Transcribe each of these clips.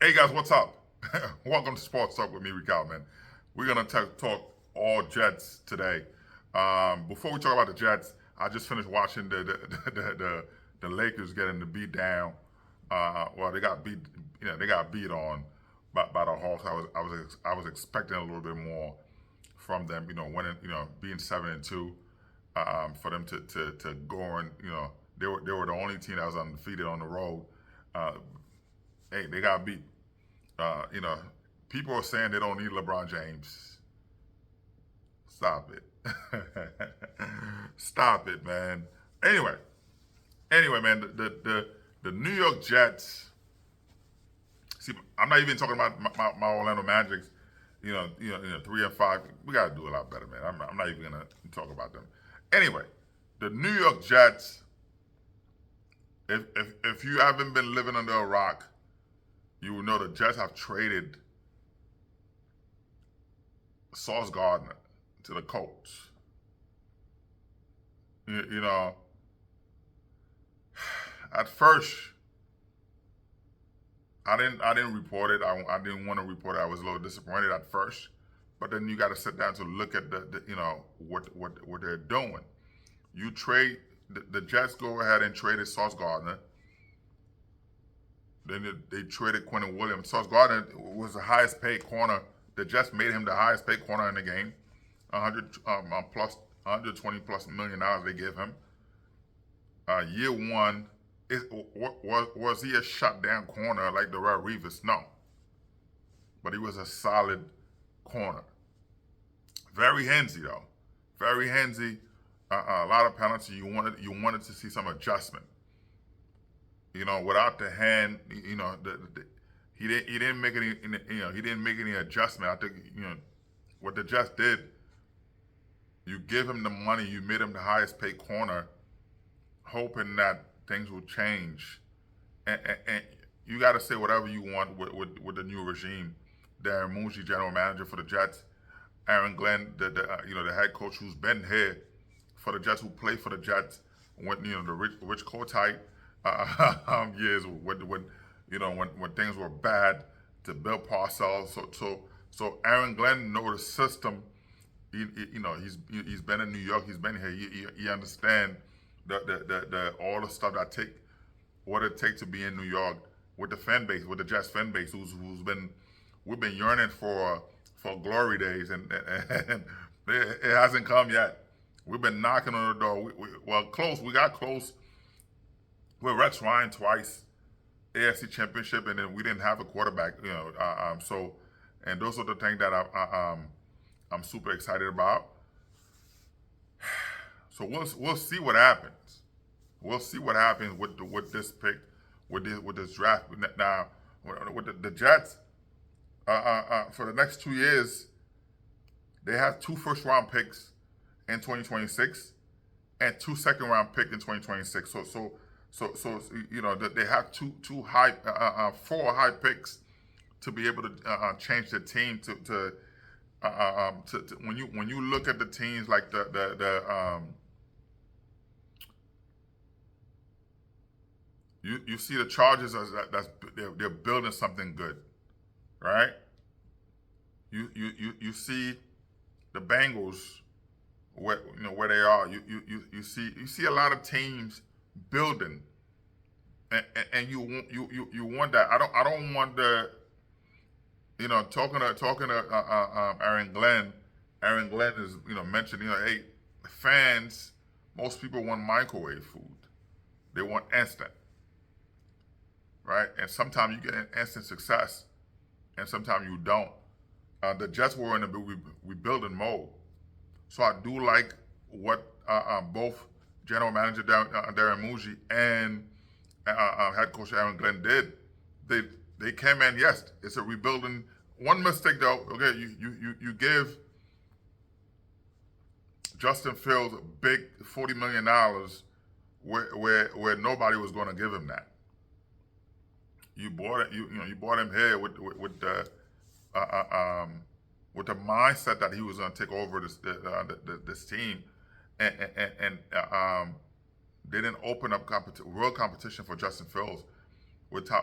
Hey guys, what's up? Welcome to Sports Talk with me, Rical, man. We're gonna talk all Jets today. Before we talk about the Jets, I just finished watching the Lakers getting the beat down. Well, they got beat, they got beat on by the Hawks. I was expecting a little bit more from them, winning, being 7-2, for them to go and they were the only team that was undefeated on the road. Uh, hey, they got beat. Uh, you know, People are saying they don't need LeBron James. Stop it. Stop it, man. Anyway, man, the New York Jets. See, I'm not even talking about my Orlando Magic. 3-5. We gotta do a lot better, man. I'm not even gonna talk about them. Anyway, the New York Jets. If you haven't been living under a rock, you will know the Jets have traded Sauce Gardner to the Colts. You know, at first I didn't report it. I didn't want to report it. I was a little disappointed at first, but then you got to sit down to look at what they're doing. You trade the Jets go ahead and traded Sauce Gardner. Then they traded Quentin Williams. Sauce Gardner was the highest paid corner. The Jets made him the highest paid corner in the game. 120 plus million dollars they gave him. Year one, was he a shutdown corner like Darrelle Revis? No, but he was a solid corner. Very handsy though, very handsy. A lot of penalty. You wanted to see some adjustment. Without the hand, he didn't make any he didn't make any adjustment. I think what the Jets did. You give him the money. You made him the highest paid corner, hoping that things will change. And you got to say whatever you want with the new regime. Darren Mooney, general manager for the Jets. Aaron Glenn, the head coach who's been here for the Jets, who played for the Jets when the Rich Kotite years when things were bad, to Bill Parcells. So Aaron Glenn knows the system. He's been in New York. He's been here. He understands the all the stuff what it takes to be in New York with the fan base, with the Jets fan base, we've been yearning for glory days, and it hasn't come yet. We've been knocking on the door. Close. We got close with Rex Ryan twice, AFC Championship, and then we didn't have a quarterback. And those are the things that I'm super excited about. So we'll see what happens. We'll see what happens with this pick, with this draft. Now, with the Jets, for the next 2 years, they have 2 first-round picks in 2026 and 2 second-round picks in 2026. So they have 4 high picks to be able to change the team to when you look at the teams like you see the Chargers as they're building something good, right? You see the Bengals where they are. You see a lot of teams building, and you want that. I don't want the talking to Aaron Glenn. Aaron Glenn is mentioned hey, fans, most people want microwave food. They want instant, right? And sometimes you get an instant success, and sometimes you don't. The Jets were in a rebuilding mode, so I do like what both general manager Darren Mooney and head coach Aaron Glenn did. They came in. Yes, it's a rebuilding. One mistake though. Okay, you give Justin Fields a big $40 million where nobody was going to give him that. You bought it. You bought him here with the mindset that he was going to take over this team, and didn't open up real competition for Justin Fields.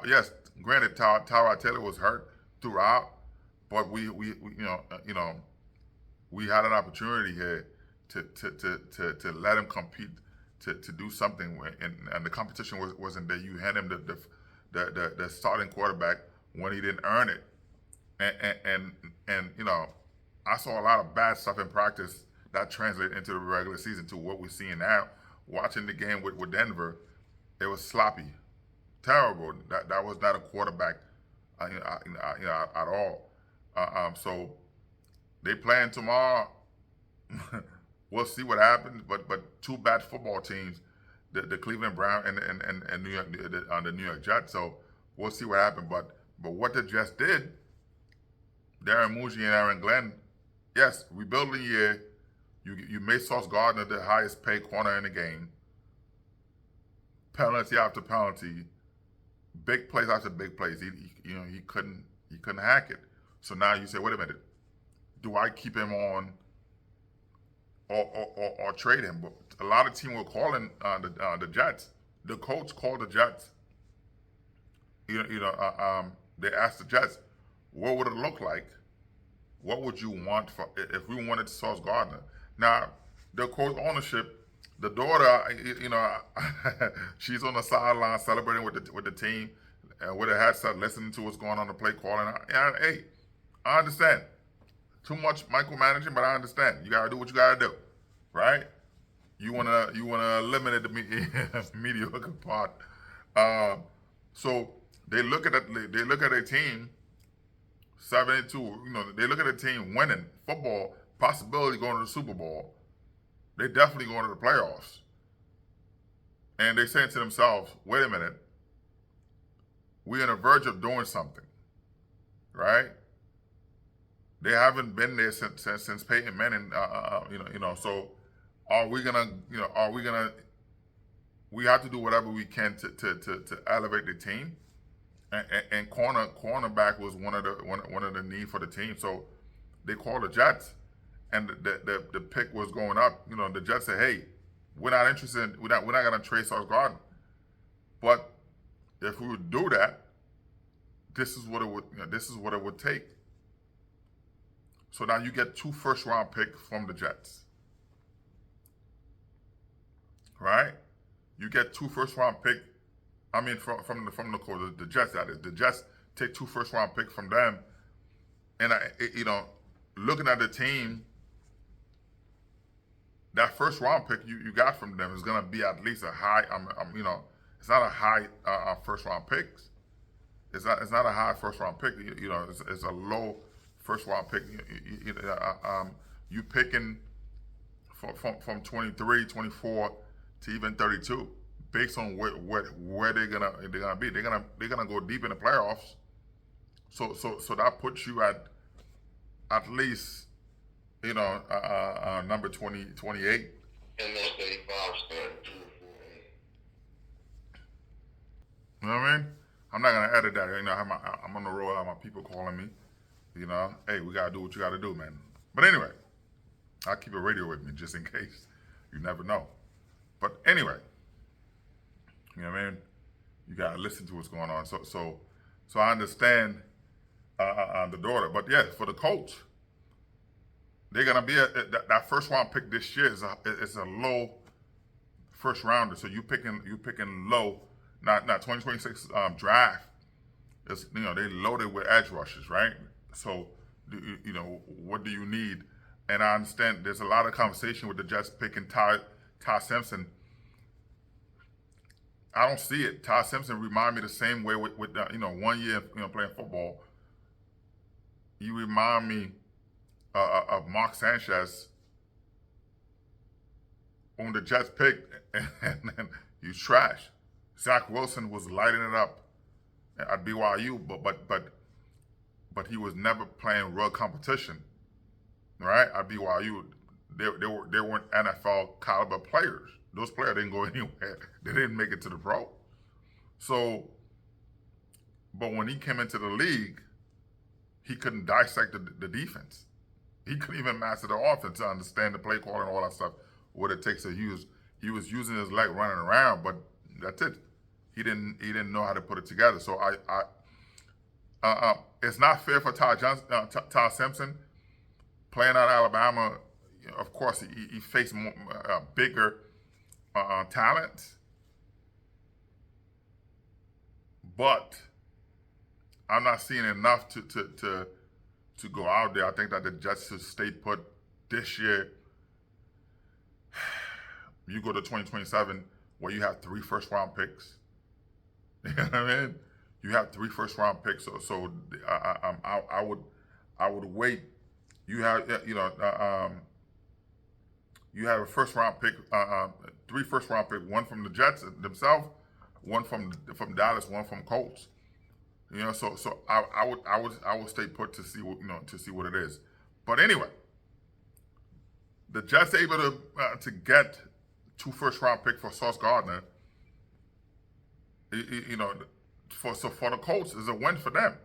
Yes, granted, Tyrod Taylor was hurt throughout, but we we had an opportunity here to let him compete, to do something, and the competition wasn't there. You hand him the starting quarterback when he didn't earn it, and I saw a lot of bad stuff in practice that translated into the regular season to what we're seeing now. Watching the game with Denver, it was sloppy, terrible. That was not a quarterback, at all. So they playing tomorrow. We'll see what happens. But two bad football teams, the Cleveland Browns and New York, the New York Jets. So we'll see what happens. But what the Jets did, Darren Muji and Aaron Glenn, yes, rebuilding year. You made Sauce Gardner the highest paid corner in the game. Penalty after penalty, big plays after big plays. He couldn't hack it. So now you say, wait a minute, do I keep him on or trade him? But a lot of teams were calling the Jets. The coach called the Jets. They asked the Jets, what would it look like? What would you want if we wanted Sauce Gardner? Now, the coach ownership, the daughter, she's on the sideline celebrating with the team, and with her headset, listening to what's going on the play calling. Hey, I understand. Too much micromanaging, but I understand. You gotta do what you gotta do, right? You wanna eliminate the mediocre part. So they look at a team 7-2. They look at a team winning football, possibility going to the Super Bowl. They definitely going to the playoffs. And they saying to themselves, wait a minute, we're on the verge of doing something, right? They haven't been there since Peyton Manning, So are we gonna, we have to do whatever we can to elevate the team, and cornerback was one of the need for the team. So they called the Jets, and the pick was going up. The Jets said, hey, we're not interested. We're not gonna trade Sauce Gardner, but if we would do that, this is what it would take. So now you get 2 first-round picks from the Jets, right? You get 2 first-round picks. I mean, from the Jets. That is, the Jets take 2 first-round picks from them, and looking at the team, that first-round pick you got from them is going to be at least a high. It's not a high first-round pick. It's not a high first-round pick. It's a low first-round pick. You picking from 23, 24 to even 32, based on where they're gonna be. They're gonna go deep in the playoffs. So that puts you at least number 28. And that's 35 starting 2 or 4. You know what I mean? I'm not gonna edit that. I'm on the road. I have my people calling me. Hey, we gotta do what you gotta do, man. But anyway, I'll keep a radio with me just in case. You never know. But anyway, you know what I mean? You gotta listen to what's going on. So I understand the daughter, but yeah, for the coach, they're gonna be that first round pick this year is a low first rounder. So you picking low, not 2026 draft. It's, they loaded with edge rushers, right? So what do you need? And I understand there's a lot of conversation with the Jets picking Ty Simpson. I don't see it. Ty Simpson remind me the same way with 1 year playing football. You remind me of Mark Sanchez when the Jets picked, and you trash. Zach Wilson was lighting it up at BYU, but he was never playing real competition, right? At BYU, they weren't NFL caliber players. Those players didn't go anywhere. They didn't make it to the pro. So, but when he came into the league, he couldn't dissect the defense. He couldn't even master the offense to understand the play call and all that stuff, what it takes to use. He was using his leg running around, but that's it. He didn't know how to put it together. So It's not fair for Ty Simpson playing out of Alabama. Of course, he faced more, bigger talent, but I'm not seeing enough to go out there. I think that the Jets should stay put this year. You go to 2027 where you have 3 first-round picks. You know what I mean? You have 3 first-round picks, so I would wait. You have you have a first-round pick, 3 first-round pick, one from the Jets themselves, one from Dallas, one from Colts. You know, so I would stay put to see what it is. But anyway, the Jets able to get 2 first-round picks for Sauce Gardner. You know, for the Colts is a win for them,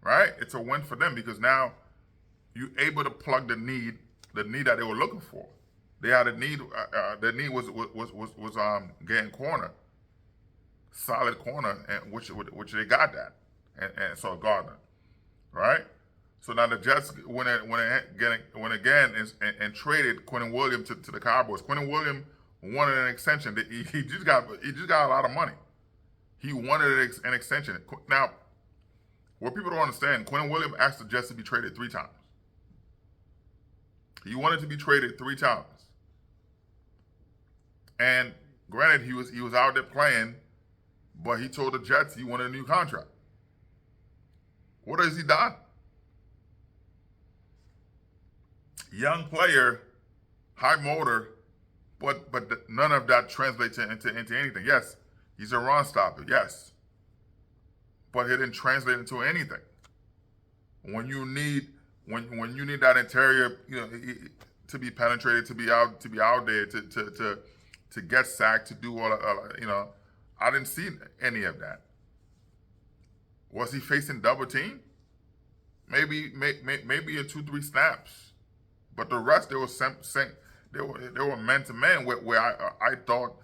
right? It's a win for them because now you're able to plug the need that they were looking for. They had a need. Their need was getting corner, solid corner, and which they got that, and Sauce Gardner, right? So now the Jets went again and traded Quinnen Williams to the Cowboys. Quinnen Williams wanted an extension. He just got a lot of money. He wanted an extension. Now, what people don't understand, Quinnen Williams asked the Jets to be traded 3 times. He wanted to be traded 3 times. And granted, he was out there playing, but he told the Jets he wanted a new contract. What has he done? Young player, high motor, but none of that translates into anything. Yes, he's a run stopper, yes. But it didn't translate into anything. When you need that interior, to be penetrated, to be out there, to get sacked, to do all, I didn't see any of that. Was he facing double team? Maybe in 2-3 snaps, but the rest they were man to man. Where I thought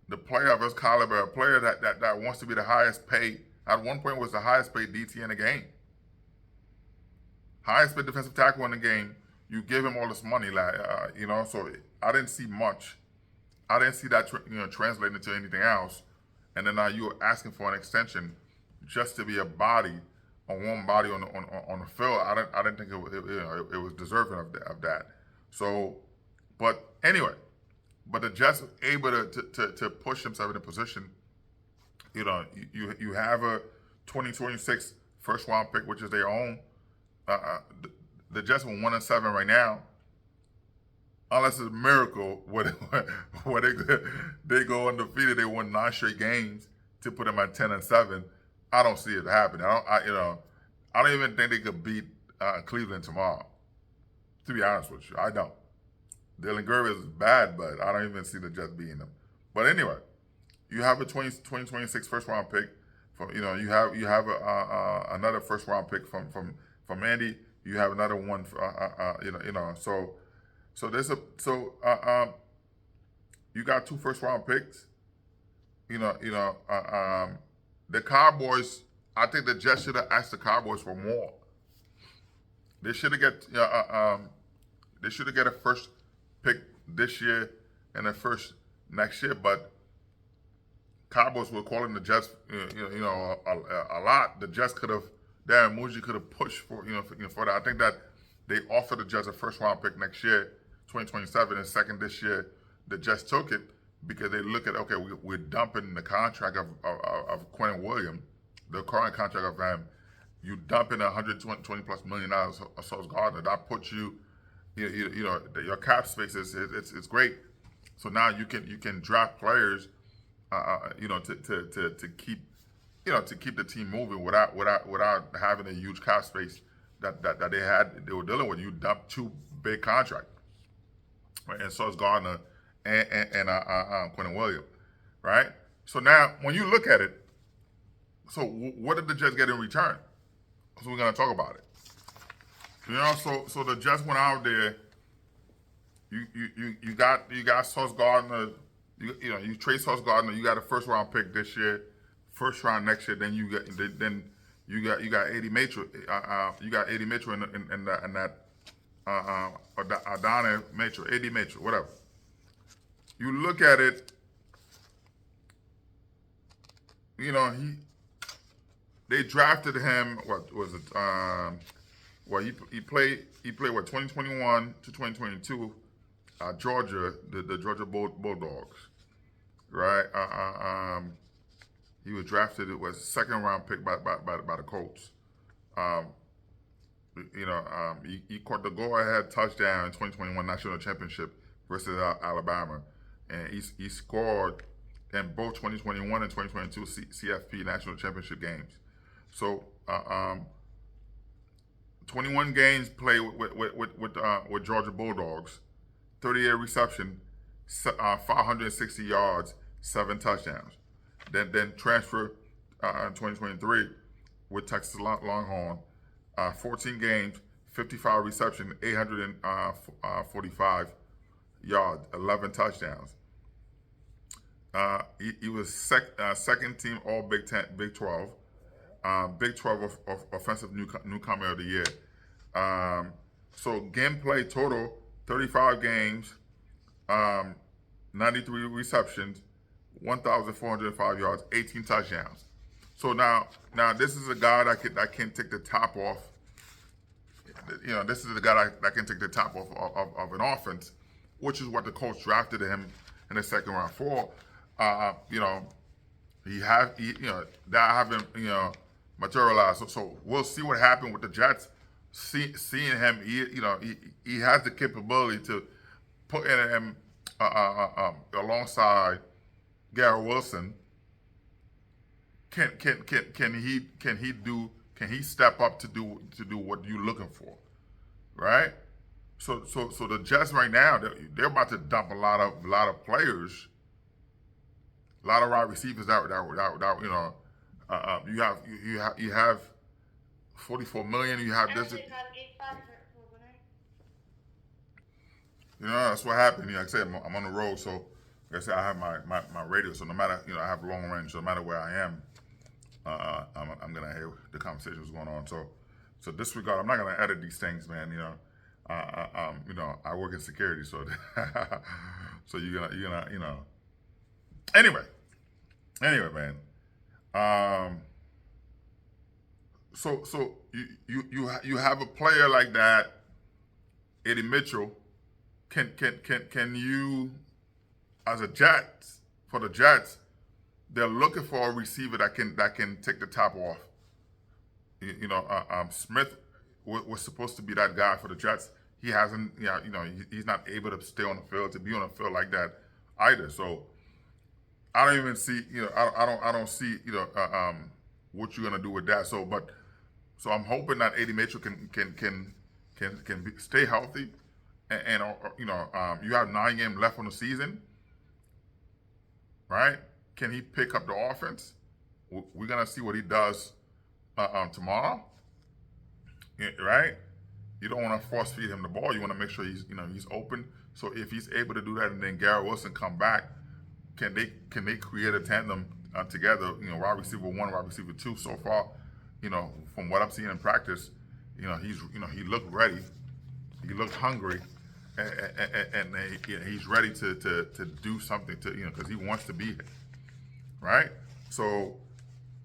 the player of his caliber, a player that wants to be the highest paid, at one point was the highest paid DT in the game, highest paid defensive tackle in the game. You give him all this money, So I didn't see much. I didn't see that translating into anything else. And then now you're asking for an extension just to be a body, on one body on the field. I didn't think it was deserving of that. So, but anyway, the Jets were able to push themselves in a position. You have a 2026 first round pick, which is their own. The Jets were 1-7 right now. Unless it's a miracle where they go undefeated, they won 9 straight games to put them at 10-7. I don't see it happening. I don't even think they could beat Cleveland tomorrow. To be honest with you, I don't. Dylan Gervais is bad, but I don't even see the Jets beating them. But anyway, you have a 2026 first round pick. You have another first round pick from Andy. You have another one. So there's you got 2 first round picks. The Cowboys, I think the Jets should have asked the Cowboys for more. They should have get a first pick this year and a first next year, but Cowboys were calling the Jets, a lot. The Jets could have, Darren Muji could have pushed for that. I think that they offered the Jets a first round pick next year, 2027, and second this year. The Jets took it because they look at, okay, we're dumping the contract of Quinnen Williams, the current contract of him. You dumping $120 plus million of Sauce Gardner. That puts you, your cap space it's great. So now you can draft players, to keep, to keep the team moving without having a huge cap space that they were dealing with. You dump 2 big contracts, right? And Sauce Gardner and Quinnen Williams, right? So now when you look at it, so what did the Jets get in return? So we're gonna talk about it. So the Jets went out there. You got Sauce Gardner. You trade Sauce Gardner. You got a first round pick this year, first round next year. Then you You got Eddie Mitchell. You got Eddie Mitchell in that Adonai Mitchell, Eddie Mitchell, whatever. You look at it, you know, they drafted him. What was it? Well, he played what 2021 to 2022, Georgia, the Georgia Bulldogs, right? He was drafted. It was a second round pick by the Colts. He caught the go ahead touchdown in 2021 national championship versus Alabama, and he scored in both 2021 and 2022 CFP national championship games. So 21 games played with Georgia Bulldogs, 38 reception, 560 yards, 7 touchdowns. Then transfer in 2023 with Texas Longhorn, 14 games, 55 reception, 845 yards, 11 touchdowns. He was second team All Big 12. Big 12 of offensive newcomer of the year. So gameplay total 35 games, 93 receptions, 1,405 yards, 18 touchdowns. So now this is a guy that can take the top off. You know, this is the guy that can take the top off of an offense, which is what the Colts drafted him in the second round for. That haven't materialized. So we'll see what happened with the Jets. Seeing him, he has the capability to put him alongside Garrett Wilson. Can he step up to do what you're looking for, right? So the Jets right now they're about to dump a lot of players, a lot of wide receivers that you have 44 million. You have this. That's what happened. Like I said, I'm on the road, so like I said, I have my radio. So no matter I have long range. So no matter where I am, I'm gonna hear the conversations going on. So disregard. I'm not gonna edit these things, man. I work in security, so so you're gonna. Anyway, man. So you have a player like that, Eddie Mitchell. Can you, as a Jets, for the Jets, they're looking for a receiver that can take the top off. Smith was supposed to be that guy for the Jets. He hasn't. He's not able to stay on the field, to be on the field like that either. So I don't even see. I don't see. What you're gonna do with that. So I'm hoping that Eddie Mitchell can stay healthy, and you have 9 games left on the season, right? Can he pick up the offense? We're gonna see what he does tomorrow, right? You don't want to force feed him the ball. You want to make sure he's open. So if he's able to do that, and then Garrett Wilson come back, can they create a tandem together? Wide receiver 1, wide receiver 2. So far, from what I'm seeing in practice, he looked ready. He looked hungry, and he's ready to do something because he wants to be here, right? So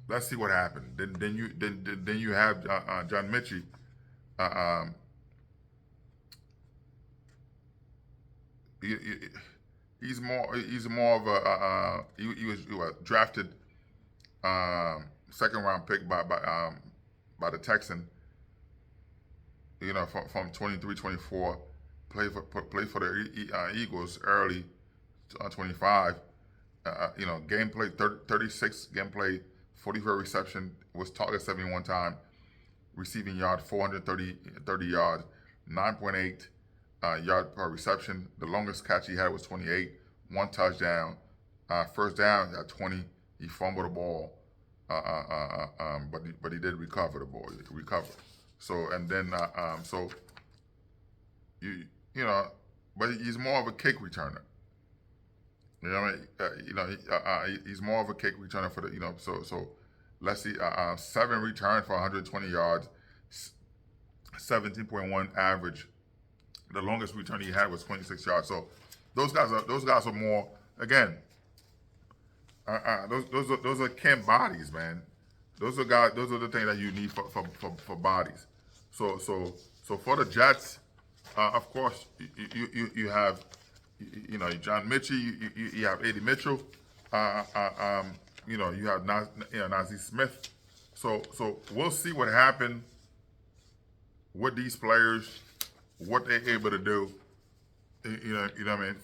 let's see what happened. Then you have John Metchie. He's more of a he was drafted second round pick by the Texan. From 23-24, played for the Eagles early 25. Game play 36 game play, 44 reception, was target 71 time, receiving yard 430 yards, 9.8 yard per reception. The longest catch he had was 28, 1 touchdown. First down at 20, he fumbled the ball, but he did recover the ball. So and then but he's more of a kick returner. He's more of a kick returner for the So let's see, 7 returns for 120 yards, 17.1 average. The longest return he had was 26 yards. So those guys are more, again. Those are camp bodies, man. Those are the things that you need for bodies. So for the Jets, of course, you have, John Mitchell, you have Eddie Mitchell, you have Nazi Smith. So we'll see what happened with these players, what they're able to do. You know what I mean,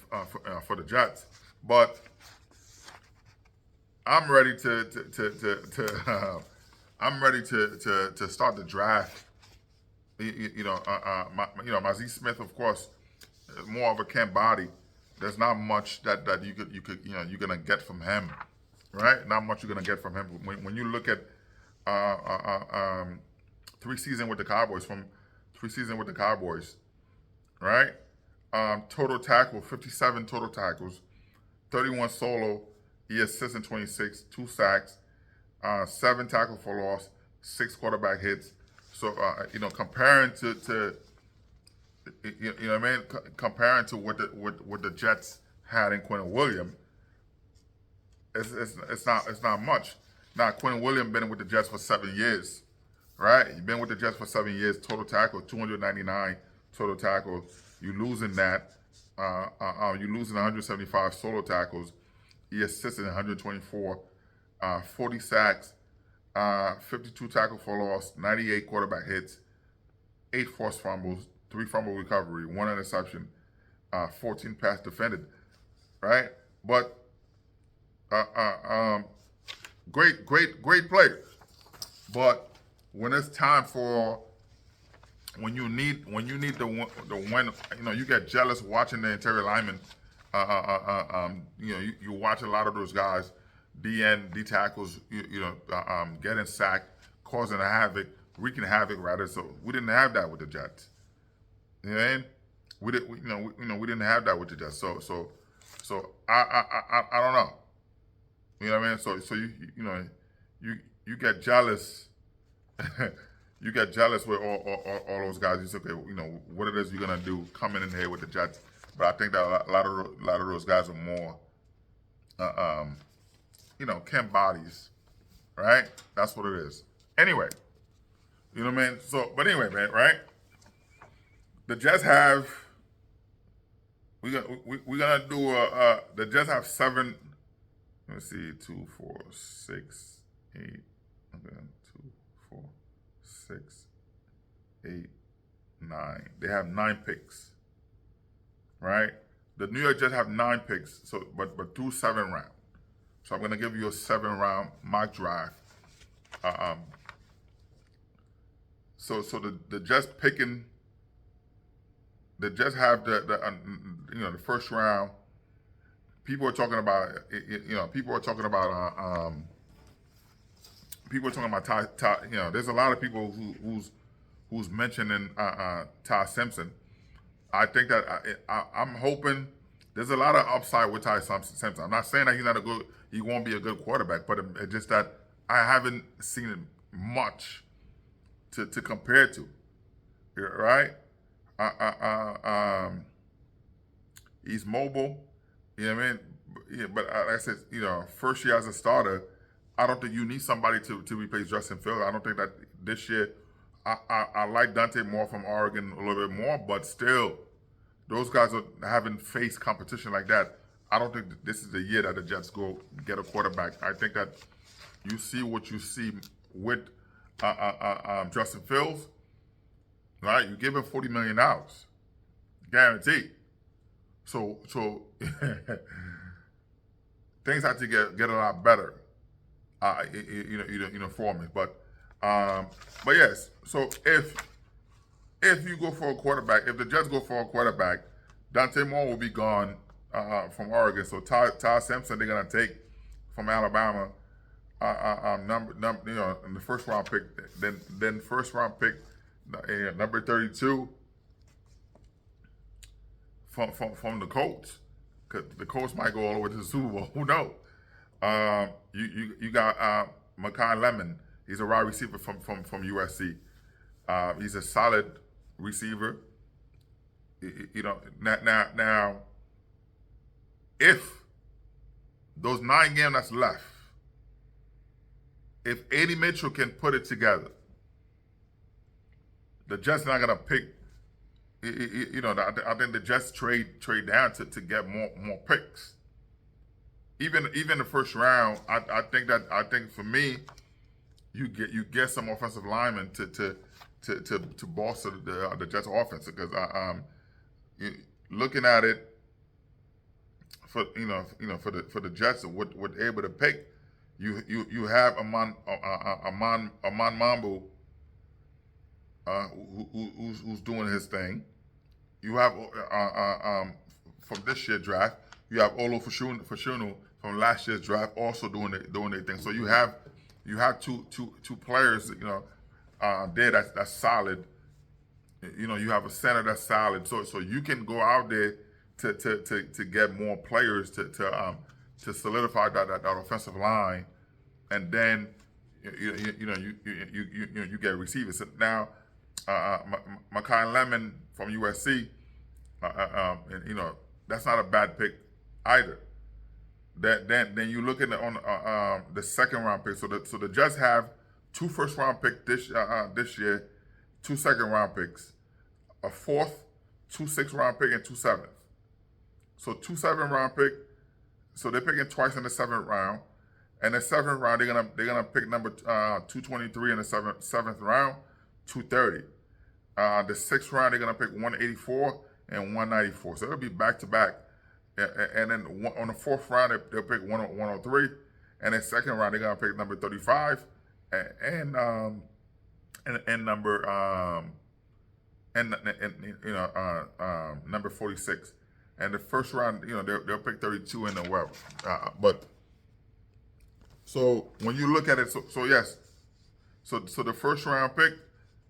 for the Jets. But I'm ready to I'm ready to start the draft. Mazi Smith, of course, is more of a camp body. There's not much that you're gonna get from him, right? Not much you're gonna get from him. When you look at 3 seasons with the Cowboys, right? Total tackle, 57 total tackles, 31 solo. He assists in 26, 2 sacks, 7 tackle for loss, 6 quarterback hits. So comparing to what I mean, comparing to what the Jets had in Quentin Williams, it's not much. Now Quentin Williams been with the Jets for 7 years, right? He's been with the Jets for 7 years. Total tackle 299 total tackles. You losing that. You losing 175 solo tackles. He assisted in 124, 40 sacks, 52 tackle for loss, 98 quarterback hits, 8 forced fumbles, 3 fumble recovery, 1 interception, 14 pass defended, right? But great player. But when it's time for when you need the win, you get jealous watching the interior linemen. You watch a lot of those guys, D tackles, getting sacked, causing wreaking havoc rather. So we didn't have that with the Jets. You know what I mean? We didn't have that with the Jets. So I don't know. You know what I mean? So you get jealous. You get jealous with all those guys. You say, okay, what it is you're gonna do coming in here with the Jets. But I think that a lot of those guys are more, camp bodies, right? That's what it is. Anyway, you know what I mean? So, but anyway, man, right? The Jets have, we're gonna do the Jets have 7, let's see, 2, 4, 6, 8, okay, 2, 4, 6, 8, 9. They have 9 picks. Right, the New York Jets have 9 picks, so but through 7 rounds. So I'm gonna give you a 7-round mock draft. So the Jets picking. The Jets have the first round. People are talking about People are talking about there's a lot of people who's mentioning Ty Simpson. I think that I'm hoping there's a lot of upside with Ty Simpson. I'm not saying that he won't be a good quarterback, but it's just that I haven't seen much to compare to, right? He's mobile, you know what I mean? Yeah, but like I said, first year as a starter, I don't think you need somebody to replace Justin Fields. I don't think that this year. I like Dante Moore from Oregon a little bit more, but still, those guys haven't faced competition like that. I don't think this is the year that the Jets go get a quarterback. I think that you see what you see with Justin Fields, right? You give him $40 million, guaranteed. So things have to get a lot better, for me, but. But yes, so if you go for a quarterback, if the Jets go for a quarterback, Dante Moore will be gone from Oregon. So Ty Simpson they're gonna take from Alabama, in the first round pick. Then first round pick, number 32 from the Colts. Cause the Colts might go all the way to the Super Bowl. Who knows? You got Makai Lemon. He's a wide receiver from USC. He's a solid receiver. You know, now, if those 9 games that's left, if AD Mitchell can put it together, the Jets not gonna pick. You know, I think the Jets trade down to get more picks. Even the first round, I think for me, you get some offensive linemen to bolster the Jets offense, because looking at it for for the Jets, what they're able to pick, you have Amon Mambu, who's doing his thing. You have from this year's draft, you have Olo Fashunu from last year's draft also doing their thing. So you have two players, there that's solid. You know, you have a center that's solid. So you can go out there to get more players to solidify that offensive line, and then you get receivers. So now Makai Lemon from USC, and that's not a bad pick either. Then you look at the second round pick. So the Jets have 2 first round picks this year, 2 second round picks, a 4th, 2 6th round pick, and 2 7th. So 2 7th round pick. So they're picking twice in the 7th round. And the 7th round, they're gonna pick number 223 in the 7th round, 230. The 6th round, they're gonna pick 184 and 194. So it'll be back to back. And then on the 4th round, they'll pick 103. And the 2nd round, they're gonna pick number 35 and number number 46. And the first round, they'll pick 32 and then whatever. But so when you look at it, so yes, so the first round pick,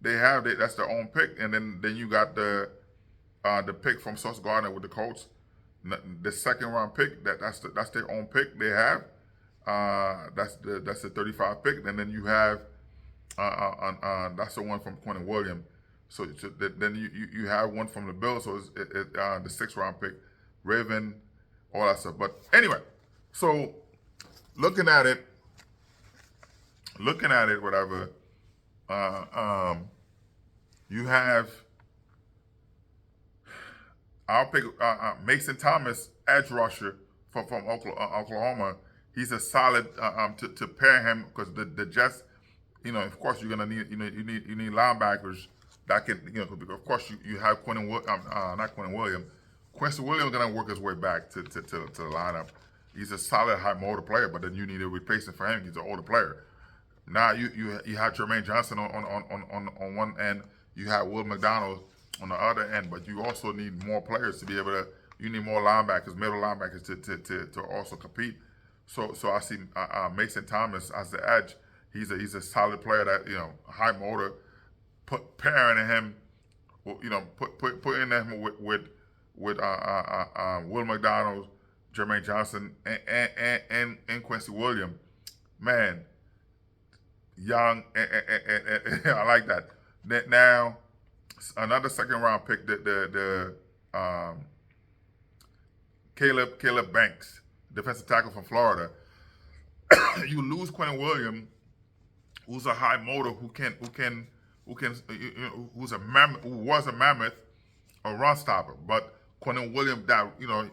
that's their own pick, and then you got the pick from Sauce Gardner with the Colts. The second round pick, that's their own pick they have. That's the 35 pick, and then you have that's the one from Quentin Williams. So then you have one from the Bills, so it's the 6th round pick, Raven, all that stuff. But anyway, so looking at it, whatever. You have, I'll pick Mason Thomas, edge rusher from Oklahoma. He's a solid to pair him, because the Jets, of course you're gonna need you need linebackers that can of course you have Quentin Williams. Quincy Williams gonna work his way back to the lineup. He's a solid high motor player, but then you need a replacement for him. He's an older player. Now you have Jermaine Johnson on one end, you have Will McDonald on the other end, but you also need more players to be able to. You need more linebackers, middle linebackers to also compete. So I see Mason Thomas as the edge. He's a solid player that high motor. Pairing him, putting him with Will McDonald, Jermaine Johnson, and Quincy Williams, man. Young, and I like that. Now, another 2nd round pick, the Caleb Banks, defensive tackle from Florida. You lose Quentin Williams, who's a high motor, who's a mammoth, who was a mammoth, a run stopper, but Quentin Williams that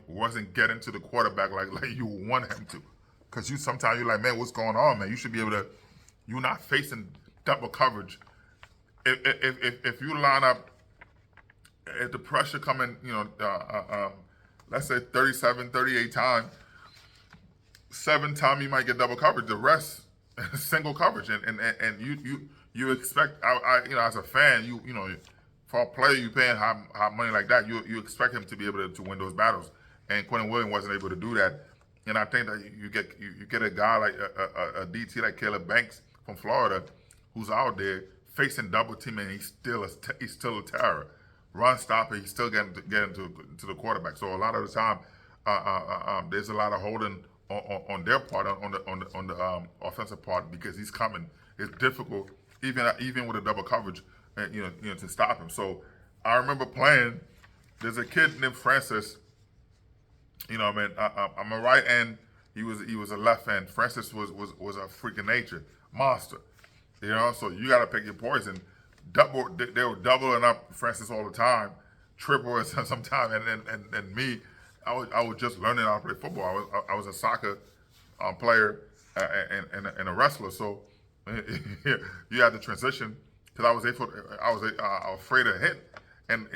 wasn't getting to the quarterback like you want him to, because sometimes you're like, man, what's going on, man? You should be able to. You're not facing double coverage. If you line up, if the pressure coming, let's say 37, 38 times, 7 times you might get double coverage. The rest, single coverage, and you expect, as a fan, for a player you paying high money like that, you expect him to be able to win those battles. And Quentin Williams wasn't able to do that. And I think that you get a guy like a DT like Caleb Banks from Florida, who's out there facing double team, and he's still a terror. Run stopper, he's still getting to the quarterback. So a lot of the time, there's a lot of holding on their part, on the offensive part, because he's coming. It's difficult, even with a double coverage, to stop him. So I remember playing. There's a kid named Francis. I'm a right end. He was a left end. Francis was a freak of nature, monster. So you got to pick your poison. They were doubling up Francis all the time, triple sometimes, and me, I was just learning how to play football. I was a soccer player and a wrestler, so you had to transition because I was afraid to hit, and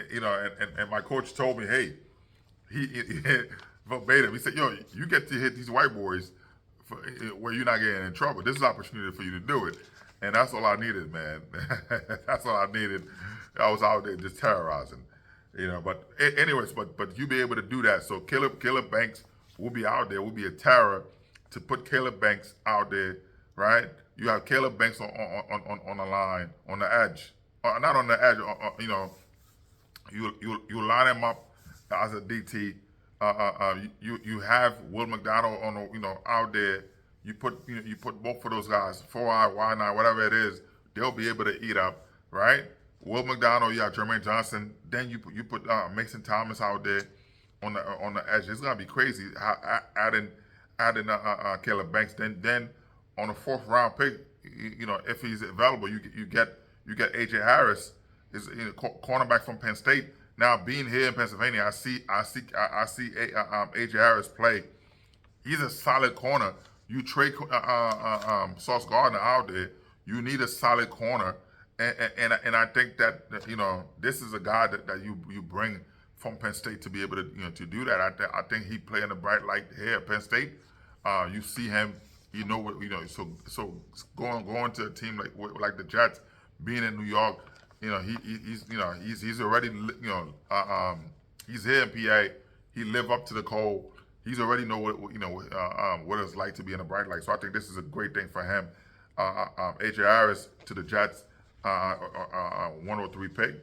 my coach told me, hey, he verbatim, he said, yo, you get to hit these white boys where you're not getting in trouble. This is an opportunity for you to do it. And that's all I needed, man. That's all I needed. I was out there just terrorizing, But anyways, but you be able to do that. So Caleb Banks will be out there. Will be a terror to put Caleb Banks out there, right? You have Caleb Banks on the line, on the edge, not on the edge. You line him up as a DT. You have Will McDonald on out there. You put both of those guys, 4-eye, wide-eye, whatever it is, they'll be able to eat up, right? Will McDonald, you have Jermaine Johnson. Then you put Mason Thomas out there on the edge. It's gonna be crazy. Adding Caleb Banks. Then on the 4th round pick, if he's available, you get AJ Harris, is cornerback from Penn State. Now being here in Pennsylvania, I see AJ Harris play. He's a solid corner. You trade Sauce Gardner out there. You need a solid corner, and I think that this is a guy that you bring from Penn State to be able to do that. I think he play in the bright light here at Penn State. You see him, So going to a team like the Jets, being in New York, he's already he's here in PA. He live up to the code. He's already know what it's like to be in a bright light. So I think this is a great thing for him. AJ Harris to the Jets, 103 pick,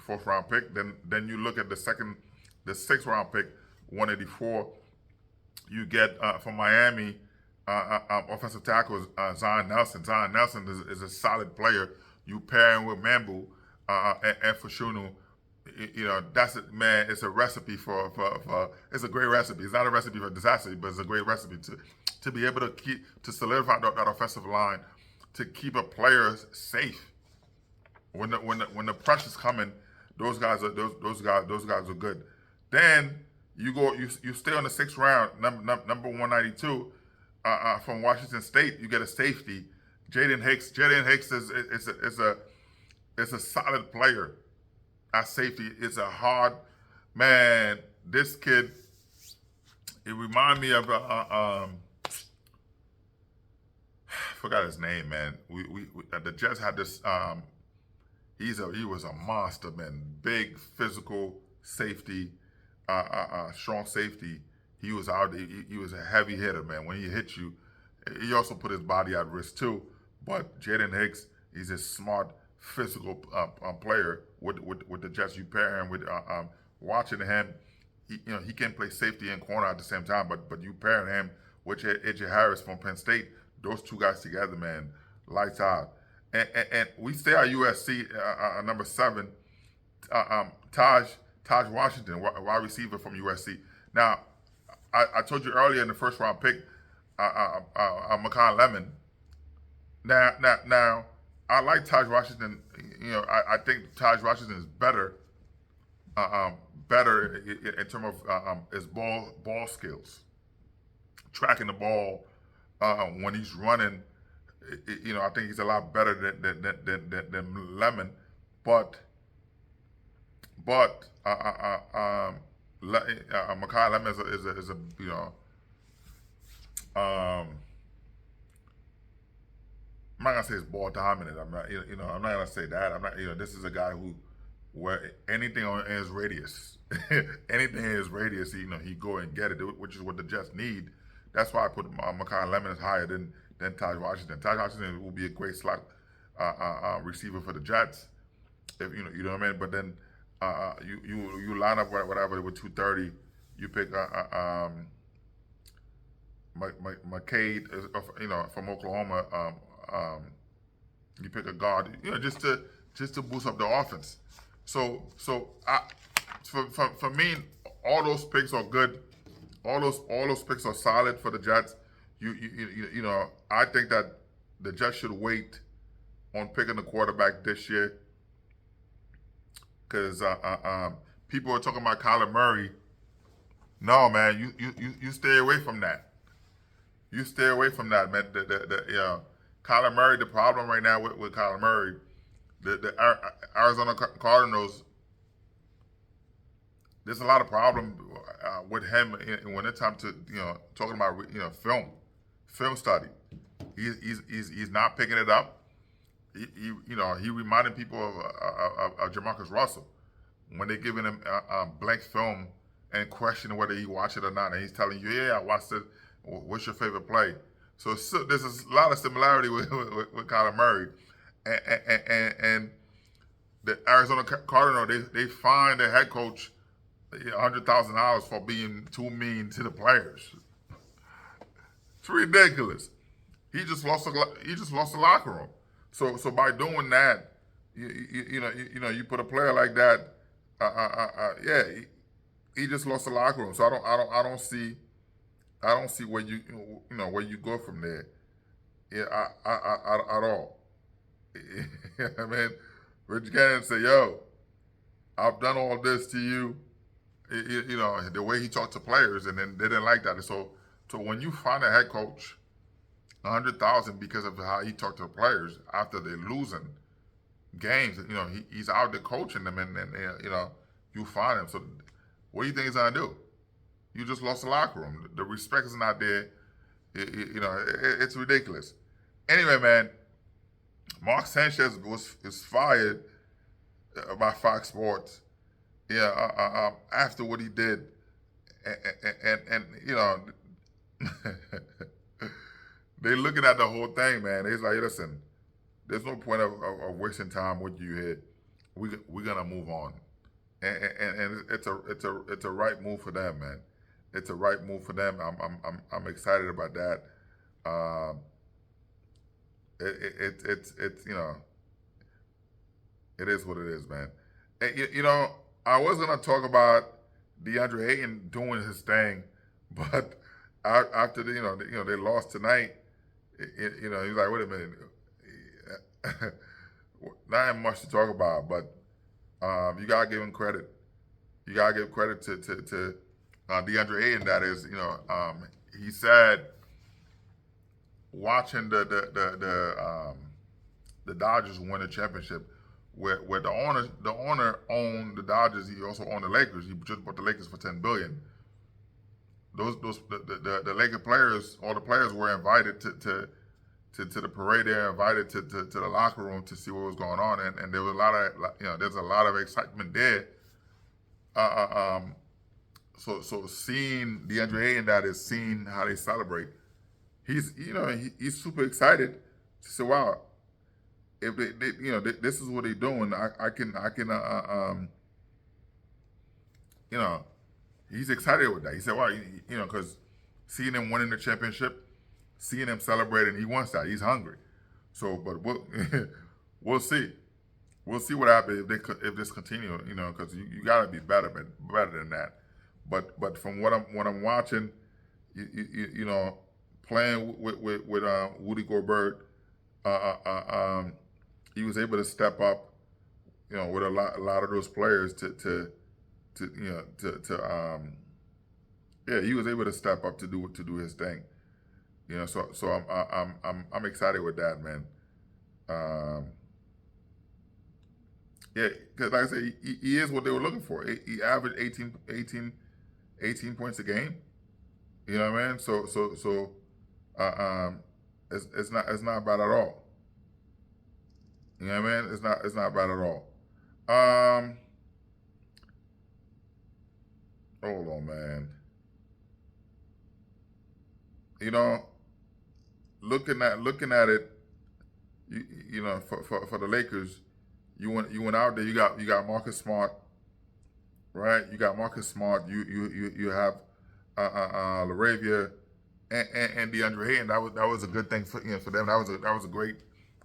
4th round pick. Then you look at the 6th round pick, 184. You get from Miami, offensive tackle Zion Nelson. Zion Nelson is a solid player. You pair him with Mambu and Fushunu. That's it, man. It's a recipe for it's a great recipe. It's not a recipe for disaster, but it's a great recipe to be able to solidify that offensive line, to keep a player safe. When the pressure's coming, those guys are good. Then you stay on the 6th round, number 192, from Washington State. You get a safety, Jaden Hicks. Jaden Hicks is a solid player. At safety, it's a hard man. This kid, it remind me of I forgot his name, man. We the Jets had this. He was a monster, man. Big physical safety, strong safety. He was out. He was a heavy hitter, man. When he hit you, he also put his body at risk too. But Jaden Hicks, he's a smart, physical player with the Jets. You pair him with watching him, he can play safety and corner at the same time. But you pair him with AJ Harris from Penn State. Those two guys together, man, lights out. And we stay at USC, number 7, Taj Washington, wide receiver from USC. Now, I told you earlier in the 1st round pick, Makai Lemon. Now, I like Taj Washington. I think Taj Washington is better in terms of his ball skills, tracking the ball when he's running. I think he's a lot better than Lemon, but Makai Lemon is a I'm not gonna say it's ball dominant. I'm not gonna say that. I'm not. This is a guy where anything in his radius, anything in his radius, he go and get it, which is what the Jets need. That's why I put Makai Lemon is higher than Taj Washington. Taj Washington will be a great slot receiver for the Jets, if you know what I mean. But then you line up whatever with 230, you pick McCade, from Oklahoma. You pick a guard, just to boost up the offense. For me, all those picks are good. All those picks are solid for the Jets. I think that the Jets should wait on picking the quarterback this year because people are talking about Kyler Murray. No, man, you stay away from that. You stay away from that, man. Kyler Murray. The problem right now with Kyler Murray, the Arizona Cardinals. There's a lot of problem with him when it's time to talking about film study. He's not picking it up. He reminded people of Jamarcus Russell when they're giving him blank film and questioning whether he watched it or not, and he's telling you, yeah, I watched it. What's your favorite play? So there's a lot of similarity with Kyler Murray, and the Arizona Cardinals. They fined their head coach $100,000 for being too mean to the players. It's ridiculous. He just lost the locker room. So by doing that, you put a player like that. He just lost the locker room. So I don't see where where you go from there. Yeah, at all. I mean, Rich Gannon said, "Yo, I've done all this to you." The way he talked to players, and then they didn't like that. So when you find a head coach $100,000 because of how he talked to the players after they're losing games, he's out there coaching them, and you find him. So what do you think he's gonna do? You just lost the locker room. The respect is not there. It's ridiculous. Anyway, man, Mark Sanchez is fired by Fox Sports. Yeah, after what he did, and they looking at the whole thing, man. He's like, listen, there's no point of wasting time with you here. We're gonna move on, and it's a right move for them, man. It's a right move for them. I'm excited about that. It's it is what it is, man. And, I was gonna talk about DeAndre Ayton doing his thing, but after they lost tonight, he's like, wait a minute, not much to talk about, but you gotta give him credit. You gotta give credit to DeAndre Ayton. That is, he said watching the Dodgers win a championship. Where the owner owned the Dodgers, he also owned the Lakers. He just bought the Lakers for $10 billion. The Laker players, all the players were invited to the parade. They were invited to the locker room to see what was going on, and there was there's a lot of excitement there. So seeing DeAndre Ayton, that is seeing how they celebrate. He's super excited to say, wow. If they this is what they're doing, I can he's excited with that. He said, "Wow, because seeing him winning the championship, seeing him celebrating, he wants that. He's hungry." So, but we'll see. We'll see what happens if this continues. Because you gotta be better than that. But from what I'm watching, playing with Woody Gobert. He was able to step up, with a lot of those players to he was able to step up to do his thing, So I'm excited with that, man. Because like I said, he is what they were looking for. He averaged 18 points a game. You know what I mean? So it's not bad at all. You know what I mean? It's not bad at all. Hold on, man. Looking at it, for the Lakers, you went out there. You got Marcus Smart, right? You got Marcus Smart. You have LaRavia and DeAndre Ayton. That was a good thing for for them. That was a great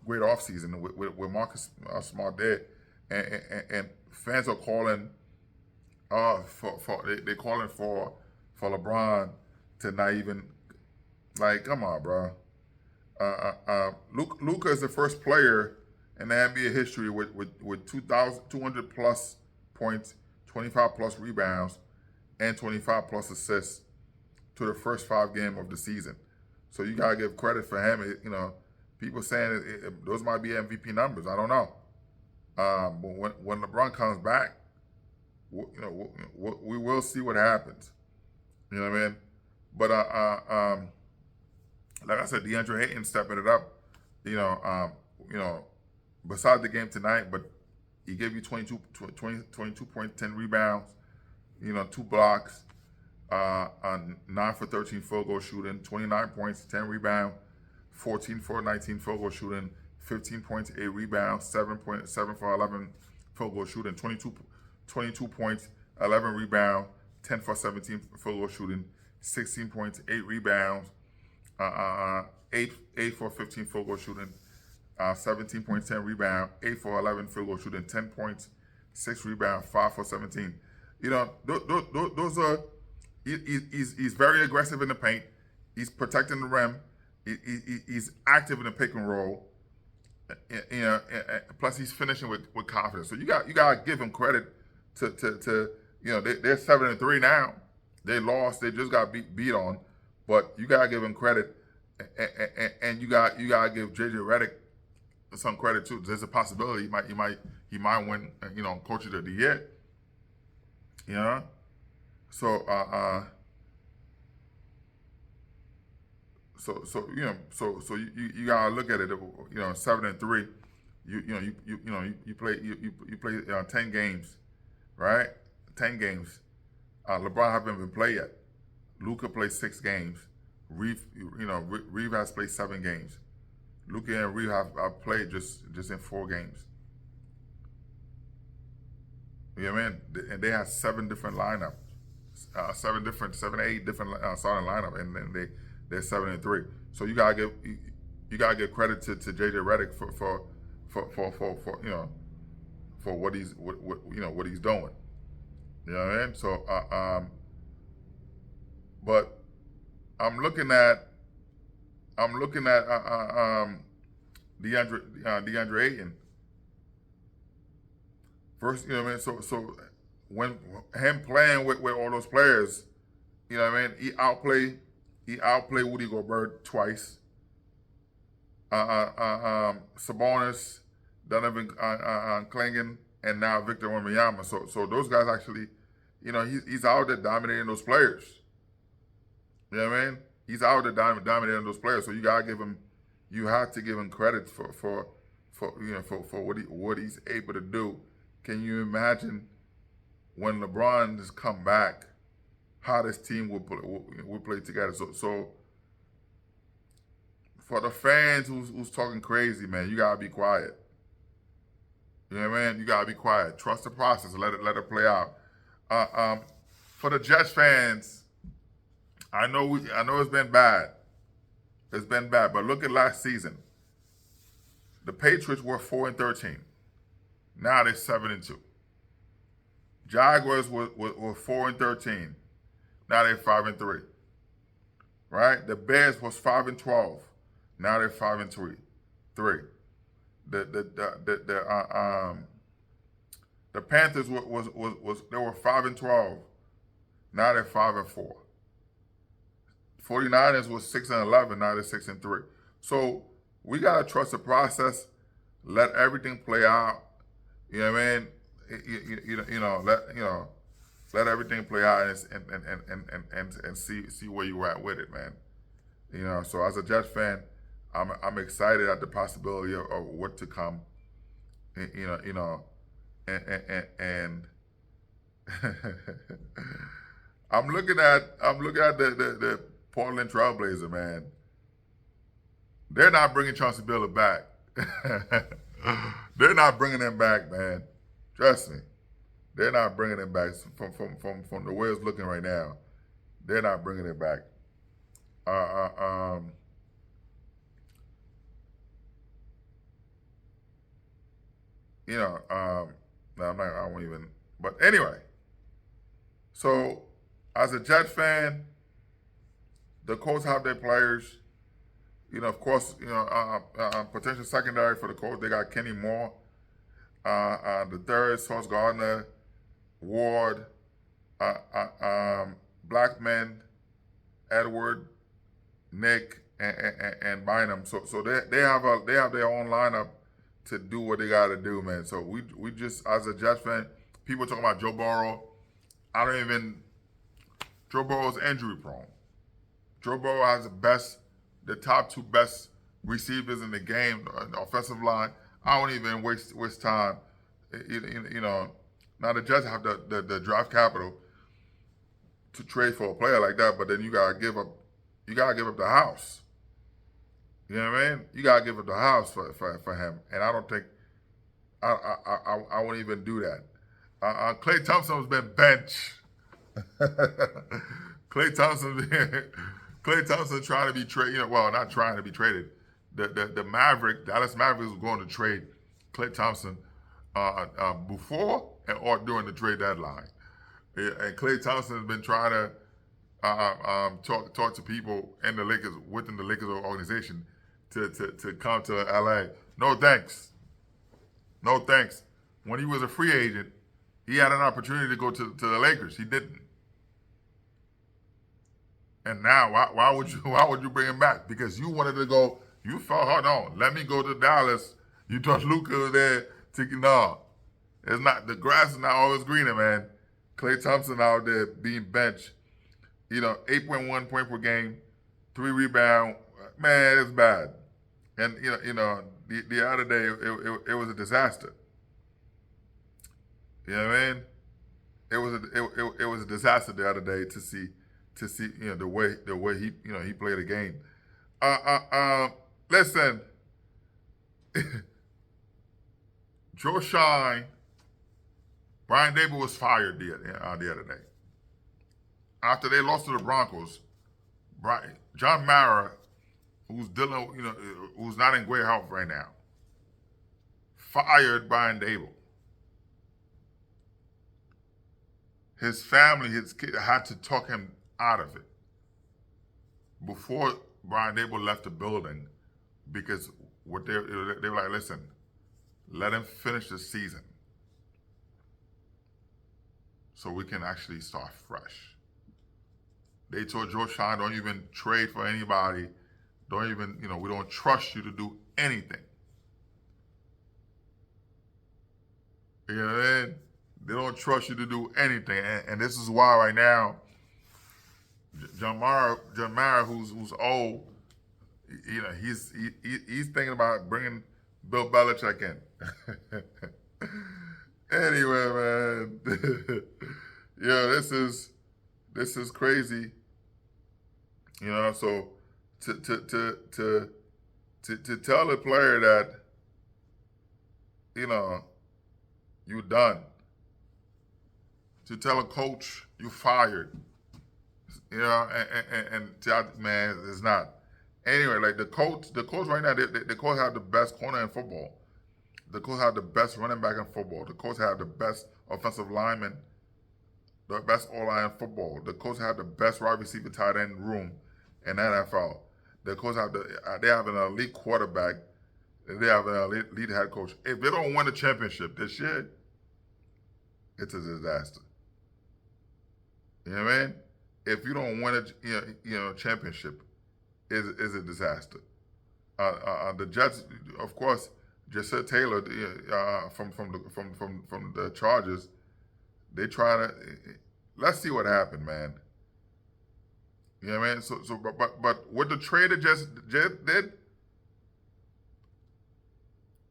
offseason with Marcus Smart there, and fans are calling they calling for LeBron to not even, like, come on, bro. Luka is the first player in the NBA history with 200 plus points, 25 plus rebounds, and 25 plus assists to the first 5 games of the season. So you gotta give credit for him. People saying those might be MVP numbers. I don't know. But when LeBron comes back, we will see what happens. You know what I mean? But like I said, DeAndre Ayton stepping it up. Besides the game tonight, but he gave you 22.10 rebounds, 2 blocks, 9 for 13 field goal shooting, 29 points, 10 rebounds, 14 for 19 field goal shooting, 15 points, 8 rebounds, 7 for 11 field goal shooting, 22 points, 11 rebounds, 10 for 17 field goal shooting, 16 points, 8 rebounds, 8 for 15 field goal shooting, 17 points, 10 rebound, 8 for 11 field goal shooting, 10 points, 6 rebound, 5 for 17. Those are, he's very aggressive in the paint. He's protecting the rim. He's active in the pick and roll. Plus he's finishing with confidence. So you got to give him credit to they're 7-3 now. They lost. They just got beat on, but you got to give him credit, and you got to give JJ Redick some credit too. There's a possibility he might win, Coach of the Year. So you gotta look at it. 7-3. You play 10 games, right? 10 games. LeBron haven't been played yet. Luka played 6 games. Reeve has played 7 games. Luka and Reeve have played just in 4 games. You know what I mean? And they have 7 different lineups, 7, 8 different starting lineup, and then they're 7-3. So you gotta give credit to JJ Redick for what he's what he's doing. You know what I mean? So but I'm looking at DeAndre Ayton. First, so when him playing with all those players, he outplayed Rudy Gobert twice. Sabonis, Donovan Clingan, and now Victor Wembanyama. So those guys actually, he's out there dominating those players. You know what I mean? He's out there dominating those players. So you have to give him credit for what he's able to do. Can you imagine when LeBron has come back, how this team will play together? So for the fans who's talking crazy, man, you gotta be quiet. You know what I mean? You gotta be quiet. Trust the process. Let it play out. For the Jets fans, I know it's been bad. It's been bad, but look at last season. The Patriots were 4-13. Now they're 7-2. Jaguars were 4-13. Now they're 5-3. Right? The Bears was 5-12. Now they're 5-3. The Panthers was they were 5-12. Now they're 5-4. 49ers was 6-11. Now they're 6-3. So we gotta trust the process. Let everything play out. You know what I mean? Let everything play out and see where you at with it, man. So as a Jets fan, I'm excited at the possibility of what to come. And I'm looking at the Portland Trailblazer, man. They're not bringing Chauncey Billups back. They're not bringing him back, man. Trust me. They're not bringing him back from the way it's looking right now. They're not bringing it back. Uh, uh, um, you know, no, I won't even. But anyway, so as a Jets fan, the Colts have their players. You know, of course, potential secondary for the Colts. They got Kenny Moore, the third, Sauce Gardner, Ward, Blackman, Edward, Nick, and Bynum. So they have their own lineup to do what they got to do, man. So we just, as a Jets fan, people talking about Joe Burrow. I don't even. Joe Burrow's injury prone. Joe Burrow has the top two best receivers in the game, the offensive line. I don't even waste time. You know, now the Jets have the draft capital to trade for a player like that, but then you gotta give up the house. You know what I mean? You gotta give up the house for him, and I don't think I won't even do that. Clay Thompson has been benched. Clay Thompson, Clay Thompson trying to be traded. You know, well, not trying to be traded. The Dallas Mavericks was going to trade Clay Thompson before or during the trade deadline. And Clay Thompson has been trying to talk to people in the Lakers within the Lakers organization to come to LA. No thanks. No thanks. When he was a free agent, he had an opportunity to go to the Lakers. He didn't. And now, why would you bring him back? Because you wanted to go. You felt hard on. Let me go to Dallas. You thought Luka was there. No, it's not. The grass is not always greener, man. Klay Thompson out there being benched. 8.1 point per game, 3 rebound. Man, it's bad. And the other day it was a disaster. You know what I mean? It was a disaster the other day to see the way he played the game. Listen, Joe Shine, Brian Dable was fired the other day after they lost to the Broncos. John Mara, who's who's not in great health right now, fired Brian Dable. His family, his kid, had to talk him out of it before Brian Dable left the building, because they were like, listen, let him finish the season so we can actually start fresh. They told Joe Shine, don't even trade for anybody. Don't even, we don't trust you to do anything. You know what I mean? They don't trust you to do anything. And this is why right now, John Mara, who's old, he's thinking about bringing Bill Belichick in. Anyway, man, this is crazy. So to tell a player that you done, to tell a coach you fired, and man, it's not. Anyway, like the Colts right now, the Colts have the best corner in football. The Colts have the best running back in football. The Colts have the best offensive lineman, the best O-line in football. The Colts have the best wide receiver tight end room in NFL. The Colts they have an elite quarterback. They have an elite head coach. If they don't win the championship this year, it's a disaster. You know what I mean? If you don't win a championship, is a disaster. The Jets, of course, Ja'Sir Taylor from the Chargers, they try to. Let's see what happened, man. You know what I mean? So but what the trader just did,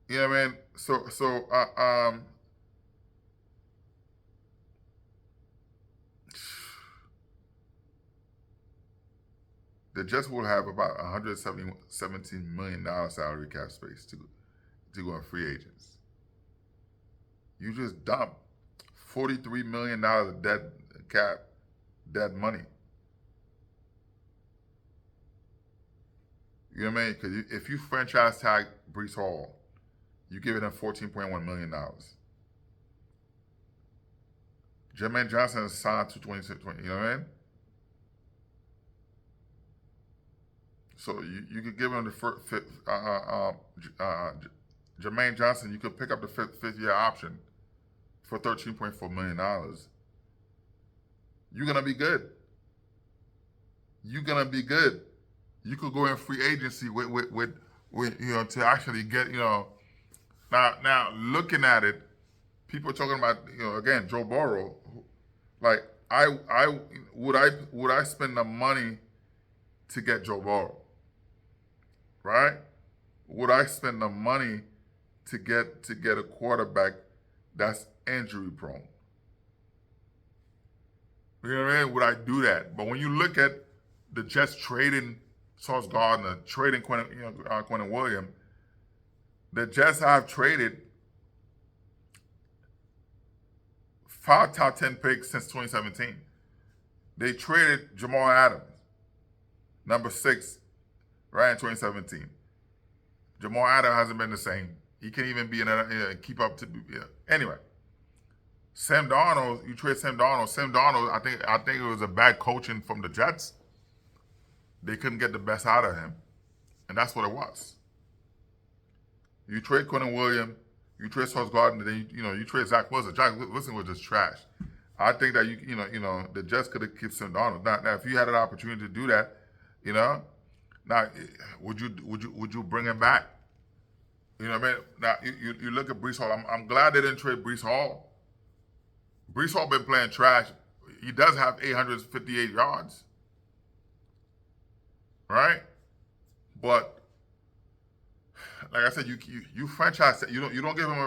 you know what I mean? The Jets will have about $117 million salary cap space to go on free agents. You just dumped $43 million of dead money. You know what I mean? Because if you franchise tag Brees Hall, you give him $14.1 million. Jermaine Johnson is signed to 26, you know what I mean? So you could give him the Jermaine Johnson, you could pick up the fifth year option for $13.4 million. You're going to be good. You're going to be good. You could go in free agency with to actually get, now looking at it, people are talking about, again, Joe Burrow. Like, would I spend the money to get Joe Burrow? Right? Would I spend the money to get a quarterback that's injury prone? You know what I mean? Would I do that? But when you look at the Jets trading Sauce Gardner, trading Quentin Williams, the Jets have traded 5 top 10 picks since 2017. They traded Jamal Adams, number 6, right in 2017. Jamal Adams hasn't been the same. He can't even be keep up to. Anyway, Sam Darnold, you trade Sam Darnold. Sam Darnold, I think it was a bad coaching from the Jets. They couldn't get the best out of him, and that's what it was. You trade Quentin Williams, you trade Sauce Gardner, then you trade Zach Wilson. Zach Wilson was just trash. I think that the Jets could have kept Sam Darnold. Now, if you had an opportunity to do that, now would you bring him back? You know what I mean? Now you look at Brees Hall. I'm glad they didn't trade Brees Hall. Brees Hall been playing trash. He does have 858 yards, right? But like I said, you franchise. You don't give him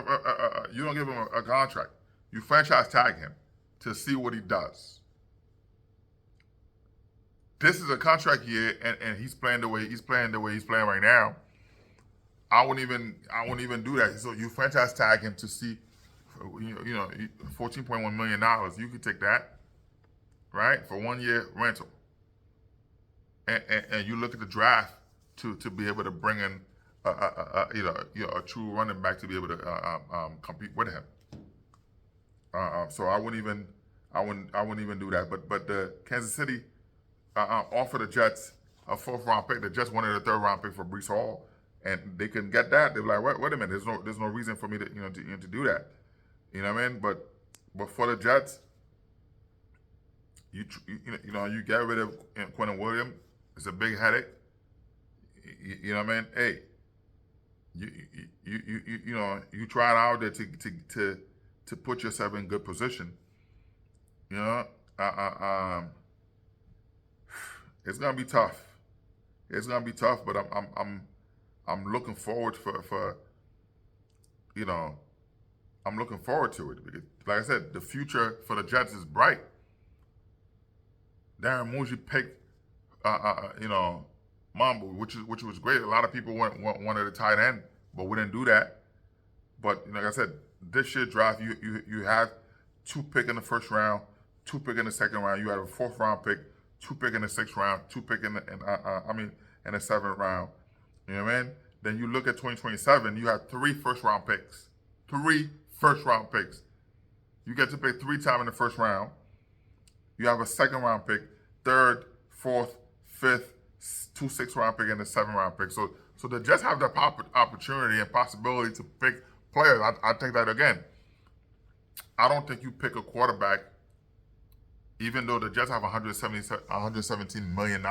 a contract. You franchise tag him to see what he does. This is a contract year, and he's playing the way he's playing right now. I wouldn't even do that. So you franchise tag him to see, $14.1 million. You could take that, right, for 1 year rental. And you look at the draft to be able to bring in a true running back to be able to compete with him. So I wouldn't even do that. But the Kansas City offered the Jets a 4th round pick. The Jets wanted a 3rd round pick for Brees Hall, and they couldn't get that. They were like, wait a minute, there's no reason for me to to do that. You know what I mean? But for the Jets, you get rid of Quentin Williams. It's a big headache. You know what I mean? Hey, you try it out there to put yourself in good position. It's gonna be tough. It's gonna be tough, but I'm looking forward I'm looking forward to it because, like I said, the future for the Jets is bright. Darren Mooney picked, Mambo, which was great. A lot of people wanted a tight end, but we didn't do that. But like I said, this year draft, you have 2 picks in the 1st round, 2 picks in the 2nd round. You have a 4th round pick, 2 picks in the 6th round, 2 picks in the 7th round. You know what I mean? Then you look at 2027, you have 3 1st round picks. 3 1st round picks. You get to pick 3 times in the 1st round. You have a 2nd round pick, 3rd, 4th, 5th, 2 6th round pick, and a 7th round pick. So the Jets have the opportunity and possibility to pick players. I think that, again, I don't think you pick a quarterback, even though the Jets have $117 million,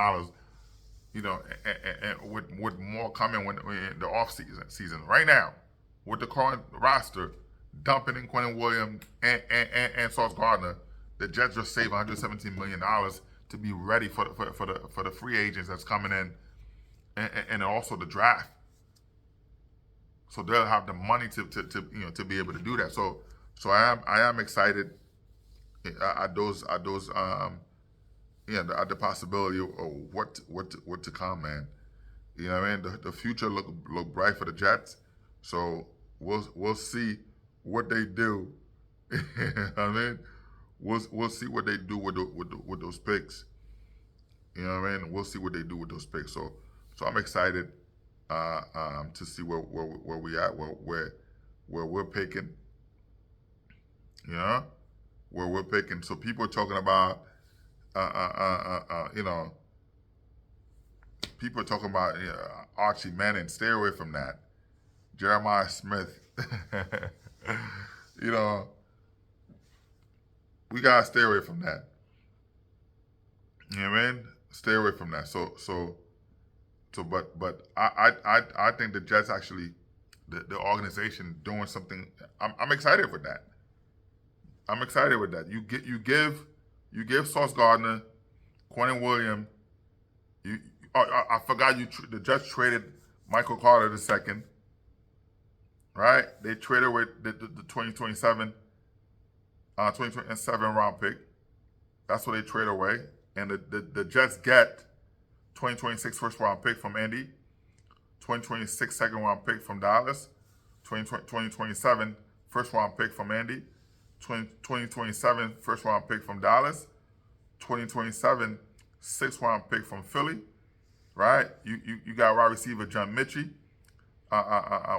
and with more coming when in the off season. Right now, with the current roster, dumping in Quentin Williams and Sauce Gardner, the Jets just saved $117 million to be ready for the free agents that's coming in, and also the draft. So they'll have the money to be able to do that. So I am excited at the possibility of what to come, man. You know what I mean? The future look bright for the Jets. So we'll see what they do. You know what I mean? We'll see what they do with those picks. You know what I mean? We'll see what they do with those picks. So So I'm excited to see where we at, where we're picking, you know, where we're picking. So people are talking about, you know, people are talking about Archie Manning. Stay away from that. Jeremiah Smith. You know, we gotta stay away from that. You know what I mean? Stay away from that. But I think the Jets actually, the organization doing something. I'm excited with that. I'm excited with that. You give Sauce Gardner, Quentin Williams. You I forgot the Jets traded Michael Carter II, right? They traded with the 2027 round pick. That's what they trade away. And the Jets get 2026 first round pick from Indy, 2026 second round pick from Dallas, 2027 first round pick from Indy, 2027 first round pick from Dallas, 2027 sixth round pick from Philly, right? You got wide receiver John Mitchie,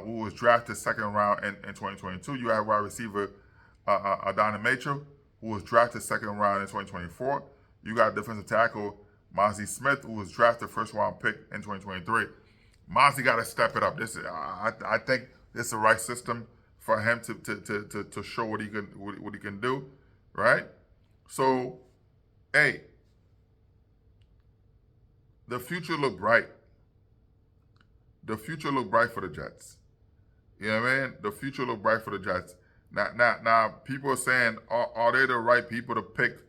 who was drafted second round in 2022. You have wide receiver Adonai Mitchell, who was drafted second round in 2024. You got defensive tackle Mozzie Smith, who was drafted first round pick in 2023. Mozzie got to step it up. I think this is the right system for him to show what he can do, right? So, hey, the future look bright. The future look bright for the Jets. You know what I mean? The future look bright for the Jets. Now, people are saying, are they the right people to pick?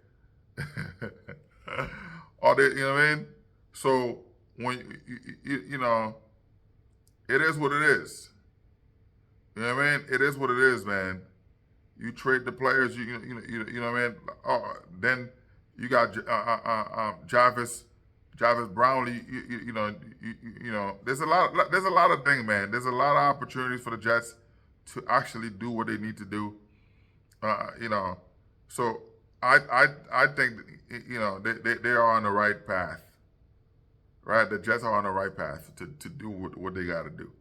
Are they? You know what I mean? So when you know, it is what it is. You know what I mean? It is what it is, man. You trade the players. You know what I mean? Then you got Jarvis Brownlee. You know. There's a lot of things, man. There's a lot of opportunities for the Jets to actually do what they need to do. You know, so I think you know they are on the right path, right? The Jets are on the right path to do what they got to do.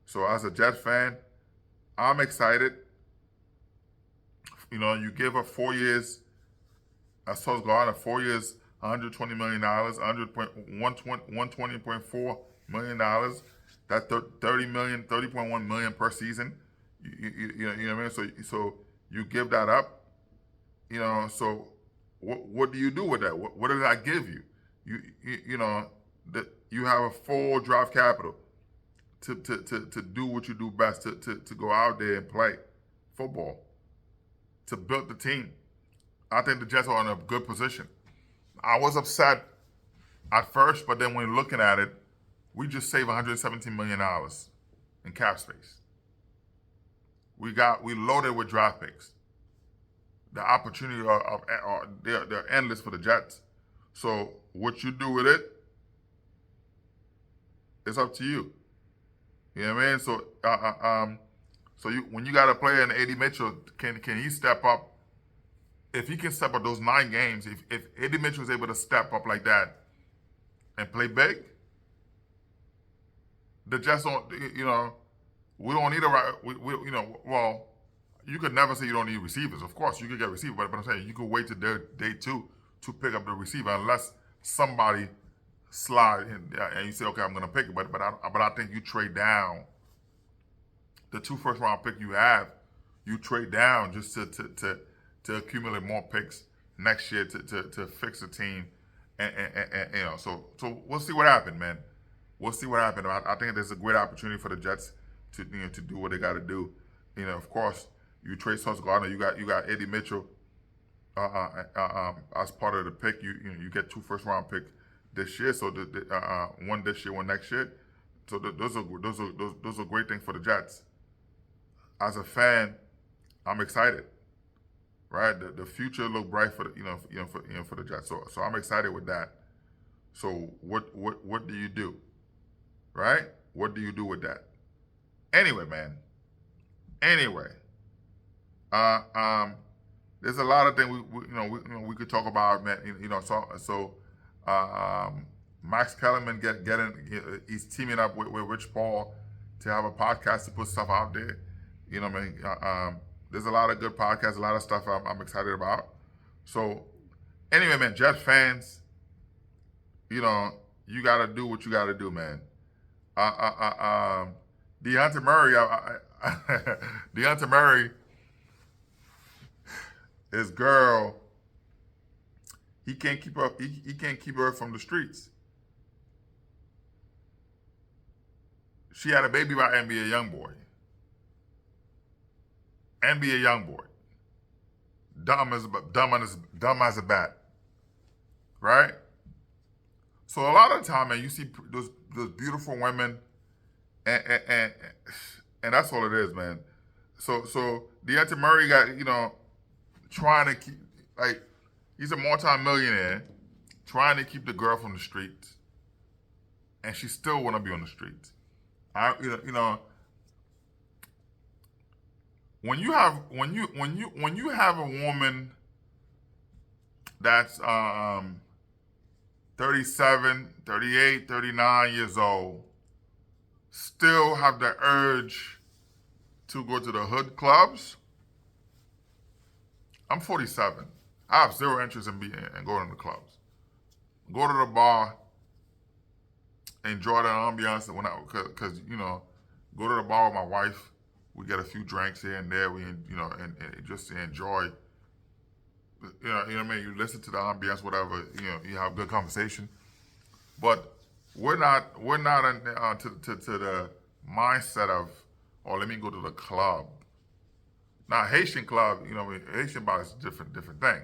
So as a Jets fan, I'm excited. You know, you give up 4 years. Sauce Gardner 4 years, $120 million, $120.4 million. That's $30.1 million per season. You know what I mean? So you give that up. You know, so what do you do with that? What does that give you? You know that you have a full draft capital to do what you do best, to go out there and play football, to build the team. I think the Jets are in a good position. I was upset at first, but then when looking at it, we just saved $117 million in cap space. We loaded with draft picks. The opportunity they're endless for the Jets. So what you do with it, it's up to you. You know what I mean? So when you got a player in Eddie Mitchell, can he step up? If he can step up those 9 games, if Eddie Mitchell is able to step up like that and play big, the Jets don't. You know, we don't need you know, well. You could never say you don't need receivers. Of course, you could get receivers, but I'm saying you could wait to day 2 to pick up the receiver unless somebody slide in and you say, okay, I'm going to pick it. But I think you trade down the 2 first round pick you have. You trade down just to accumulate more picks next year to fix the team, and you know. So we'll see what happens, man. We'll see what happens. I think there's a great opportunity for the Jets to do what they got to do. You know, of course. You trade Sauce Gardner. You got Eddie Mitchell as part of the pick. You get 2 first round pick this year. So one this year, one next year. So those are great things for the Jets. As a fan, I'm excited. Right, the future look bright for for the Jets. So I'm excited with that. So what do you do? Right, what do you do with that? Anyway, man. Anyway. There's a lot of things we could talk about, man. You know, Max Kellerman he's teaming up with Rich Paul to have a podcast to put stuff out there. You know what I mean? There's a lot of good podcasts, a lot of stuff I'm excited about. So anyway, man, Jets fans, you know, you got to do what you got to do, man. Deontay Murray, Deontay Murray, his girl, he can't keep her. He can't keep her from the streets. She had a baby by NBA YoungBoy. NBA YoungBoy, dumb as a bat, right? So a lot of the time, man, you see those beautiful women, and that's all it is, man. So Deontay Murray got, you know, trying to keep, like, he's a multi-millionaire trying to keep the girl from the streets, and she still want to be on the streets. You know, when you have a woman that's 37, 38, 39 years old, still have the urge to go to the hood clubs. I'm 47. I have zero interest in going to the clubs. Go to the bar, enjoy the ambiance because you know, go to the bar with my wife. We get a few drinks here and there. We, you know, and just enjoy. You know what I mean. You listen to the ambiance, whatever. You know, you have good conversation. But we're not to the mindset of, oh, let me go to the club. Now Haitian club, you know, Haitian bar is a different thing.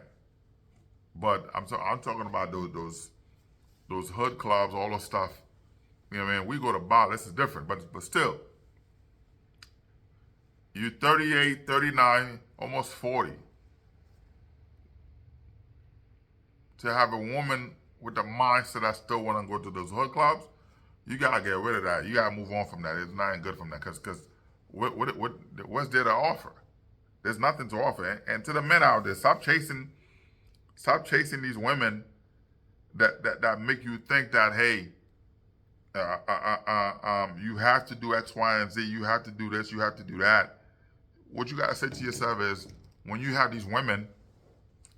But I'm talking about those hood clubs, all those stuff. You know what I mean? We go to bar. This is different, but still. You're 38, 39, almost 40. To have a woman with the mindset I still want to go to those hood clubs, you gotta get rid of that. You gotta move on from that. It's not good from that because what's there to offer? There's nothing to offer. And to the men out there, stop chasing these women that make you think that, hey, you have to do X, Y, and Z. You have to do this. You have to do that. What you gotta say to yourself is, when you have these women,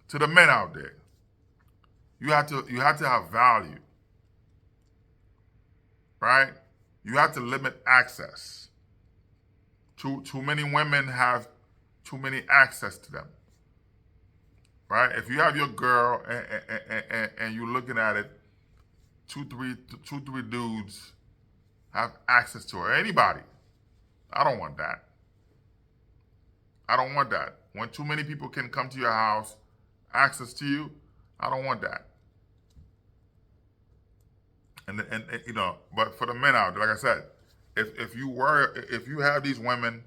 to the men out there, you have to have value, right? You have to limit access. Too many women have too many access to them, right? If you have your girl and you're looking at it, two, three dudes have access to her. Anybody. I don't want that. I don't want that. When too many people can come to your house, access to you, I don't want that. And you know, but for the men out there, like I said, if you have these women,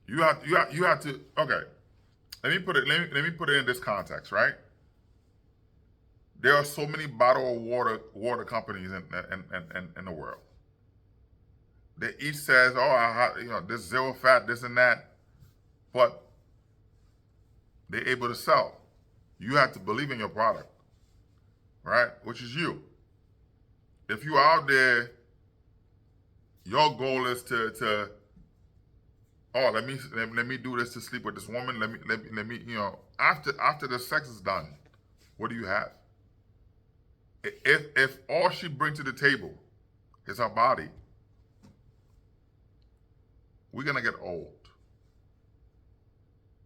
you have to, okay. Let me put it in this context, right? There are so many bottled water companies in the world. They each says, oh, you know, this zero fat, this and that, but they're able to sell. You have to believe in your product, right? Which is you. If you're out there, your goal is to oh, let me do this to sleep with this woman. Let me, you know, after the sex is done, what do you have? If all she brings to the table is her body, we're gonna get old.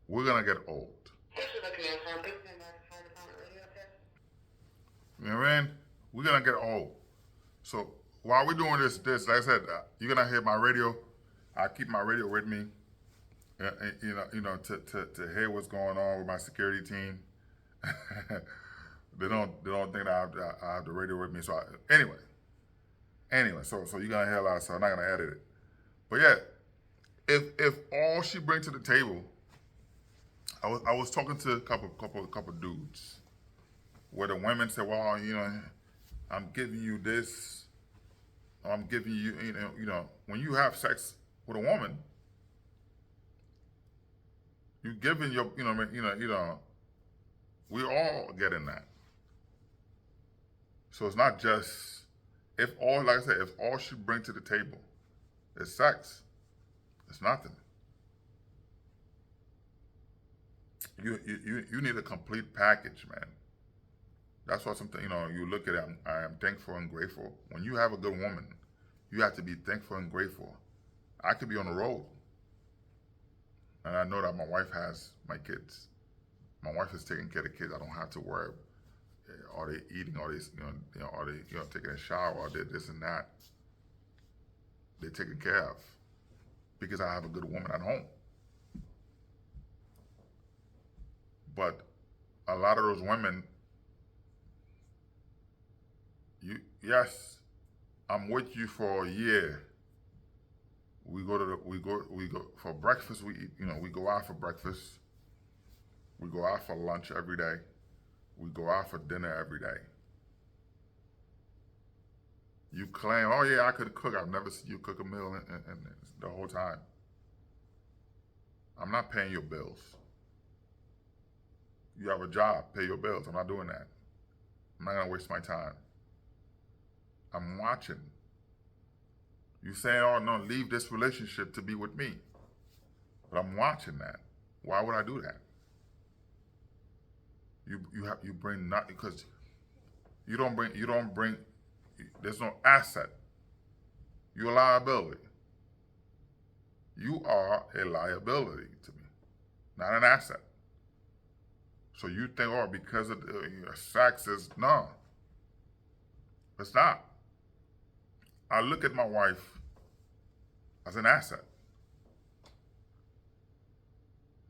We're gonna get old. You know what I mean? We're gonna get old. So while we're doing this, like I said, you're gonna hear my radio. I keep my radio with me, you know, to hear what's going on with my security team. They don't think that I have the radio with me. So anyway, so you're gonna hear a lot. So I'm not gonna edit it. But yeah, if all she brings to the table, I was talking to a couple dudes, where the women said, well, you know, I'm giving you this, I'm giving you, you know, when you have sex with a woman, you giving your, you know, we all getting that. So it's not just, if all, like I said, if all she brings to the table is sex, it's nothing. You need a complete package, man. That's why something, you look at it, I am thankful and grateful. When you have a good woman, you have to be thankful and grateful. I could be on the road, and I know that my wife has my kids. My wife is taking care of the kids. I don't have to worry. Are they eating? Are they, are they, taking a shower? Are they this and that? They're taken care of because I have a good woman at home. But a lot of those women, yes, I'm with you for a year. We go for breakfast. We eat, we go out for breakfast. We go out for lunch every day. We go out for dinner every day. You claim, oh yeah, I could cook. I've never seen you cook a meal in the whole time. I'm not paying your bills. You have a job, pay your bills. I'm not doing that. I'm not gonna waste my time. I'm watching. You saying, oh no, leave this relationship to be with me. But I'm watching that. Why would I do that? You bring not because you don't bring there's no asset. You're a liability. You are a liability to me, not an asset. So you think, oh, because of sex is no. It's not. I look at my wife as an asset.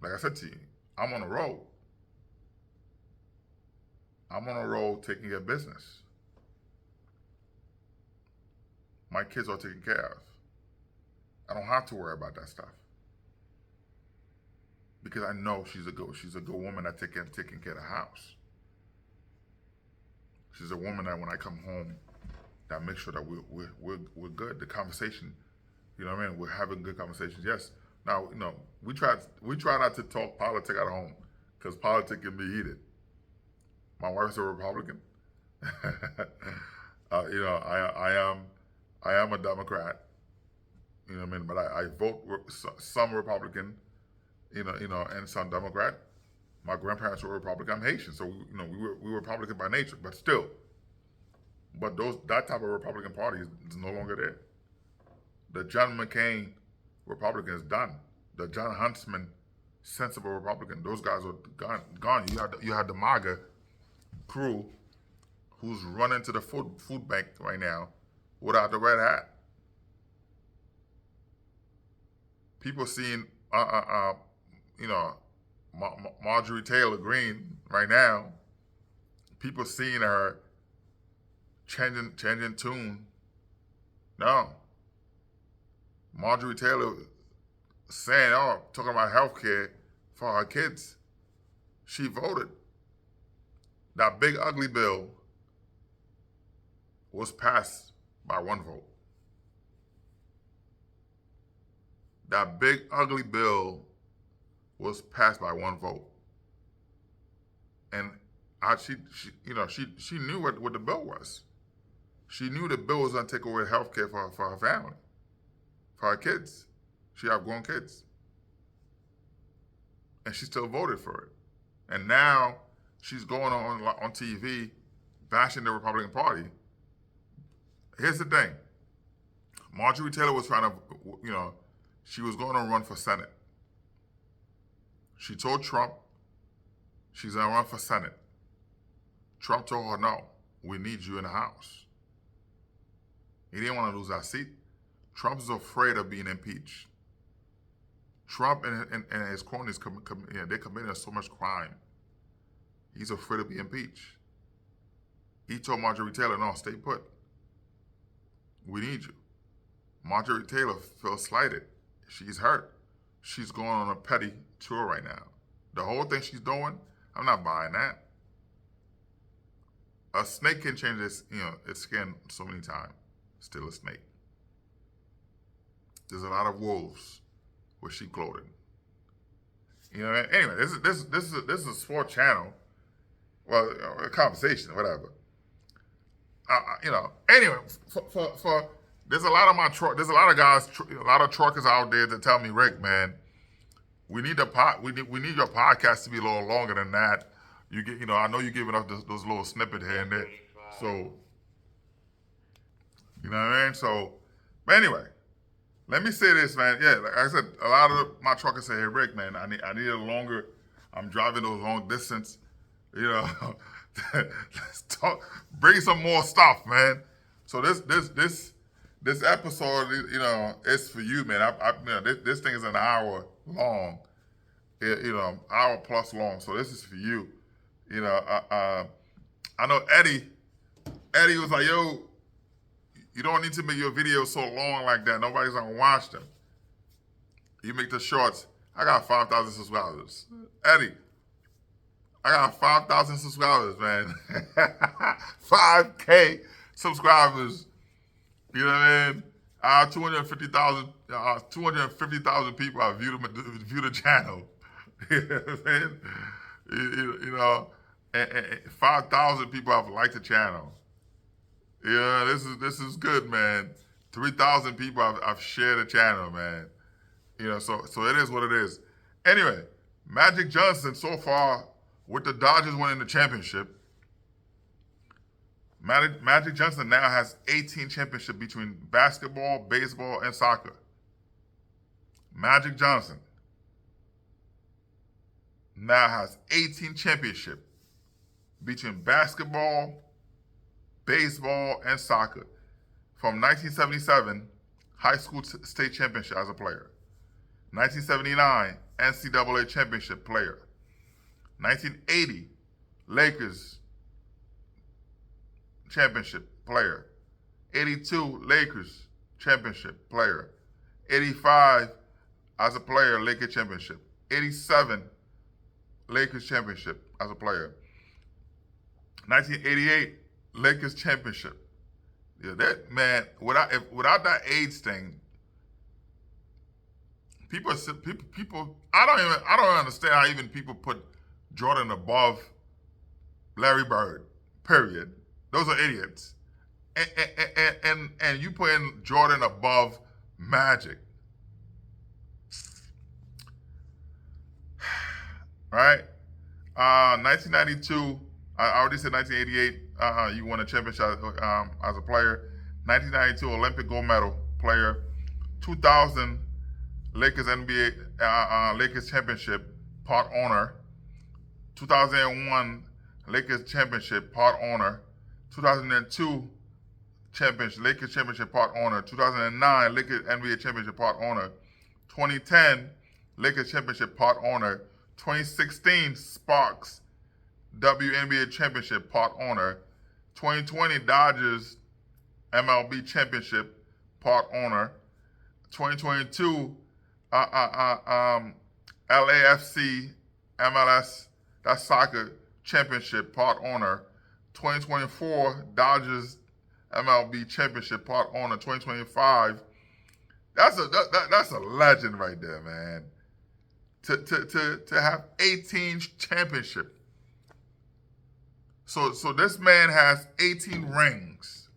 Like I said to you, I'm on the road. I'm on a road taking care of business. My kids are taken care of. I don't have to worry about that stuff. Because I know she's a good woman that taking care of the house. She's a woman that when I come home, that makes sure that we're good. The conversation, you know what I mean? We're having good conversations. Yes. Now, we try not to talk politics at home because politics can be heated. My wife's a Republican. I am a Democrat. You know what I mean? But I vote some Republican, and some Democrat. My grandparents were Republican. I'm Haitian, so we were Republican by nature, but still. But that type of Republican Party is no longer there. The John McCain Republican is done. The John Huntsman sensible Republican, those guys are gone. You had the MAGA crew who's running to the food bank right now without the red hat. People seeing Marjorie Taylor Greene right now. People seeing her changing tune. No. Marjorie Taylor saying, talking about health care for her kids. She voted. That big ugly bill was passed by one vote. That big ugly bill was passed by one vote. And she knew what the bill was. She knew the bill was going to take away health care for her family, for her kids. She have grown kids. And she still voted for it. And now she's going on TV bashing the Republican Party. Here's the thing. Marjorie Taylor was trying to, she was going to run for Senate. She told Trump she's going to run for Senate. Trump told her, no, we need you in the House. He didn't want to lose that seat. Trump is afraid of being impeached. Trump and his cronies, they committed so much crime. He's afraid to be impeached. He told Marjorie Taylor, no, stay put. We need you. Marjorie Taylor feels slighted. She's hurt. She's going on a petty tour right now. The whole thing she's doing, I'm not buying that. A snake can change its skin so many times. Still a snake. There's a lot of wolves where she clothing. Anyway, this is a sports channel. Well, a conversation, whatever. Anyway, for there's a lot of there's a lot of guys, a lot of truckers out there that tell me, Rick, man, we need we need your podcast to be a little longer than that. You get, I know you're giving us those little snippet here and there, so you know what I mean. So, but anyway, let me say this, man. Yeah, like I said, a lot of my truckers say, "Hey, Rick, man, I need a longer. I'm driving those long distance. Let's talk. Bring some more stuff, man." So this episode, is for you, man. This thing is an hour long, hour plus long. So this is for you. I know Eddie. Eddie was like, "Yo, you don't need to make your videos so long like that. Nobody's gonna watch them. You make the shorts." I got 5,000 subscribers. Eddie, I got 5,000 subscribers, man. 5K subscribers. You know what I mean? 250,000 people have viewed the channel. You know what I mean? And 5,000 people have liked the channel. Yeah, this is good, man. 3,000 people have shared the channel, man. So it is what it is. Anyway, Magic Johnson so far with the Dodgers winning the championship. Magic Johnson now has 18 championships between basketball, baseball, and soccer. Magic Johnson now has 18 championships between basketball, baseball, and soccer. From 1977, high school state championship as a player. 1979, NCAA championship player. 1980, Lakers championship player. 82, Lakers championship player. 85, as a player, Lakers championship. 87, Lakers championship as a player. 1988, Lakers championship. Yeah, that man, without that age thing, people. I don't understand how even people put Jordan above Larry Bird. Period. Those are idiots. And you putting Jordan above Magic. Right? 1992, I already said 1988, you won a championship as a player. 1992, Olympic gold medal player. 2000, Lakers NBA, Lakers championship, part owner. 2001, Lakers championship, part owner. 2002, Lakers championship, part owner. 2009, Lakers NBA championship, part owner. 2010, Lakers championship, part owner. 2016, Sparks WNBA championship, part owner. 2020, Dodgers MLB championship, part owner. 2022, LAFC MLS, that's soccer championship, part owner. 2024, Dodgers MLB championship, part owner. 2025, that's a legend right there, man. To have 18 championship. So this man has 18 rings.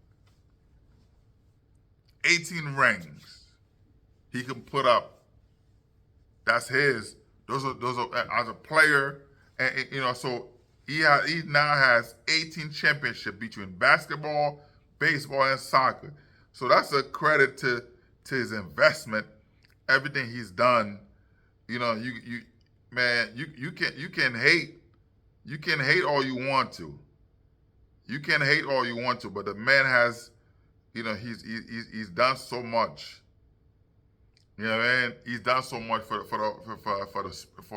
18 rings he can put up. That's his. Those are as a player, and so he now has 18 championships between basketball, baseball, and soccer. So that's a credit to his investment, everything he's done. You can hate all you want to. You can hate all you want to, but the man has, he's done so much. You know what I mean? He's done so much for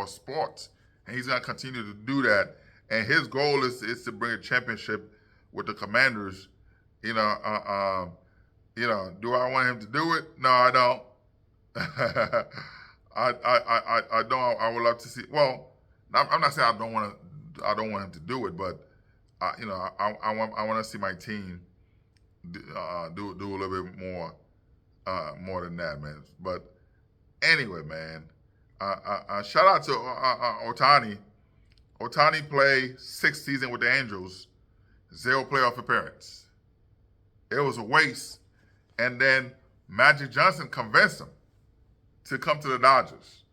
sports, and he's gonna continue to do that. And his goal is to bring a championship with the Commanders. Do I want him to do it? No, I don't. I don't. I would love to see. Well, I'm not saying I don't want him to do it, but I want to see my team do a little bit more than that, man. But anyway, man, shout out to Ohtani. Ohtani played 6 seasons with the Angels, 0 playoff appearance. it was a waste. And then Magic Johnson convinced him to come to the Dodgers.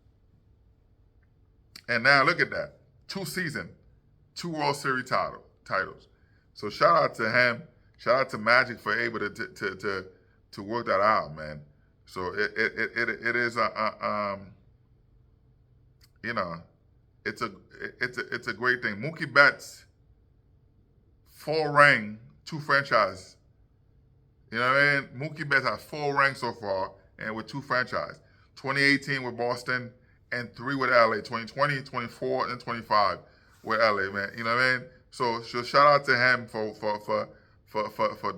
And now look at that. 2 seasons, 2 World Series titles. So shout out to him. Shout out to Magic for able to work that out, man. So it is you know, it's a great thing. Mookie Betts, 4 ring, 2 franchises. You know what I mean? Mookie Betts has 4 rings so far, and with 2 franchises. 2018 with Boston, and 3 with LA. 2020, 24, and 25 with LA, man. You know what I mean? So shout out to him for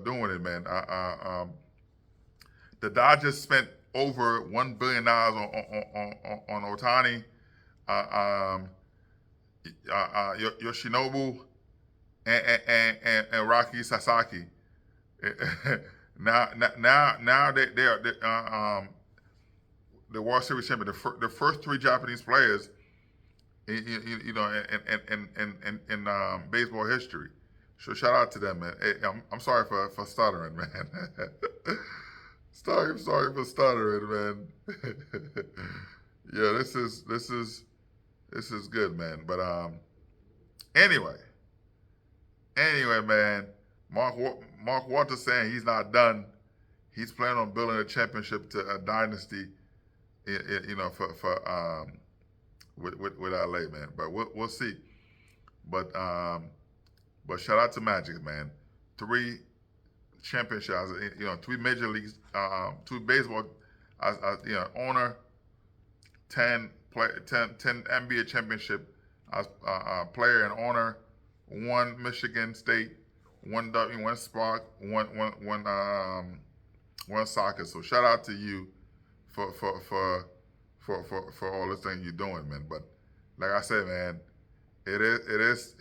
doing it, man. The Dodgers spent over $1 billion on Ohtani, Yoshinobu, and Rocky Sasaki. now they are the World Series champion. The first 3 Japanese players, you know, in baseball history. So shout out to them, man. Hey, I'm sorry for stuttering, man. sorry for stuttering, man. Yeah, this is good, man. But anyway, man. Mark Walters saying he's not done. He's planning on building a championship to a dynasty. You know, with LA, man. But we'll see. But shout out to Magic, man. 3 championships, you know, 3 major leagues, 2 baseball, you know, owner, 10 NBA championship as player and owner, 1 Michigan State, 1 W, 1 Spark, one soccer. So shout out to you for all the things you're doing, man. But like I said, man, it is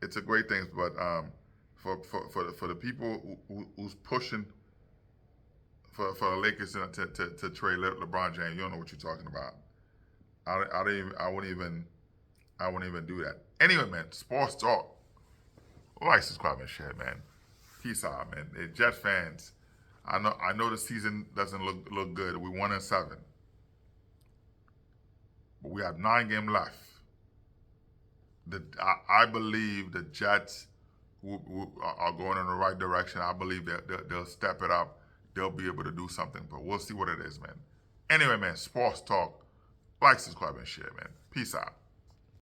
it's a great thing. But for the people who's pushing for the Lakers to trade LeBron James, you don't know what you're talking about. I wouldn't even do that. Anyway, man, sports talk. Like, subscribe, and share, man. Peace out, man. Hey, Jet fans. I know the season doesn't look good. We 1-7, but we have 9 games left. I believe the Jets are going in the right direction. I believe that they'll step it up. They'll be able to do something, but we'll see what it is, man. Anyway, man, sports talk. Like, subscribe, and share, man. Peace out.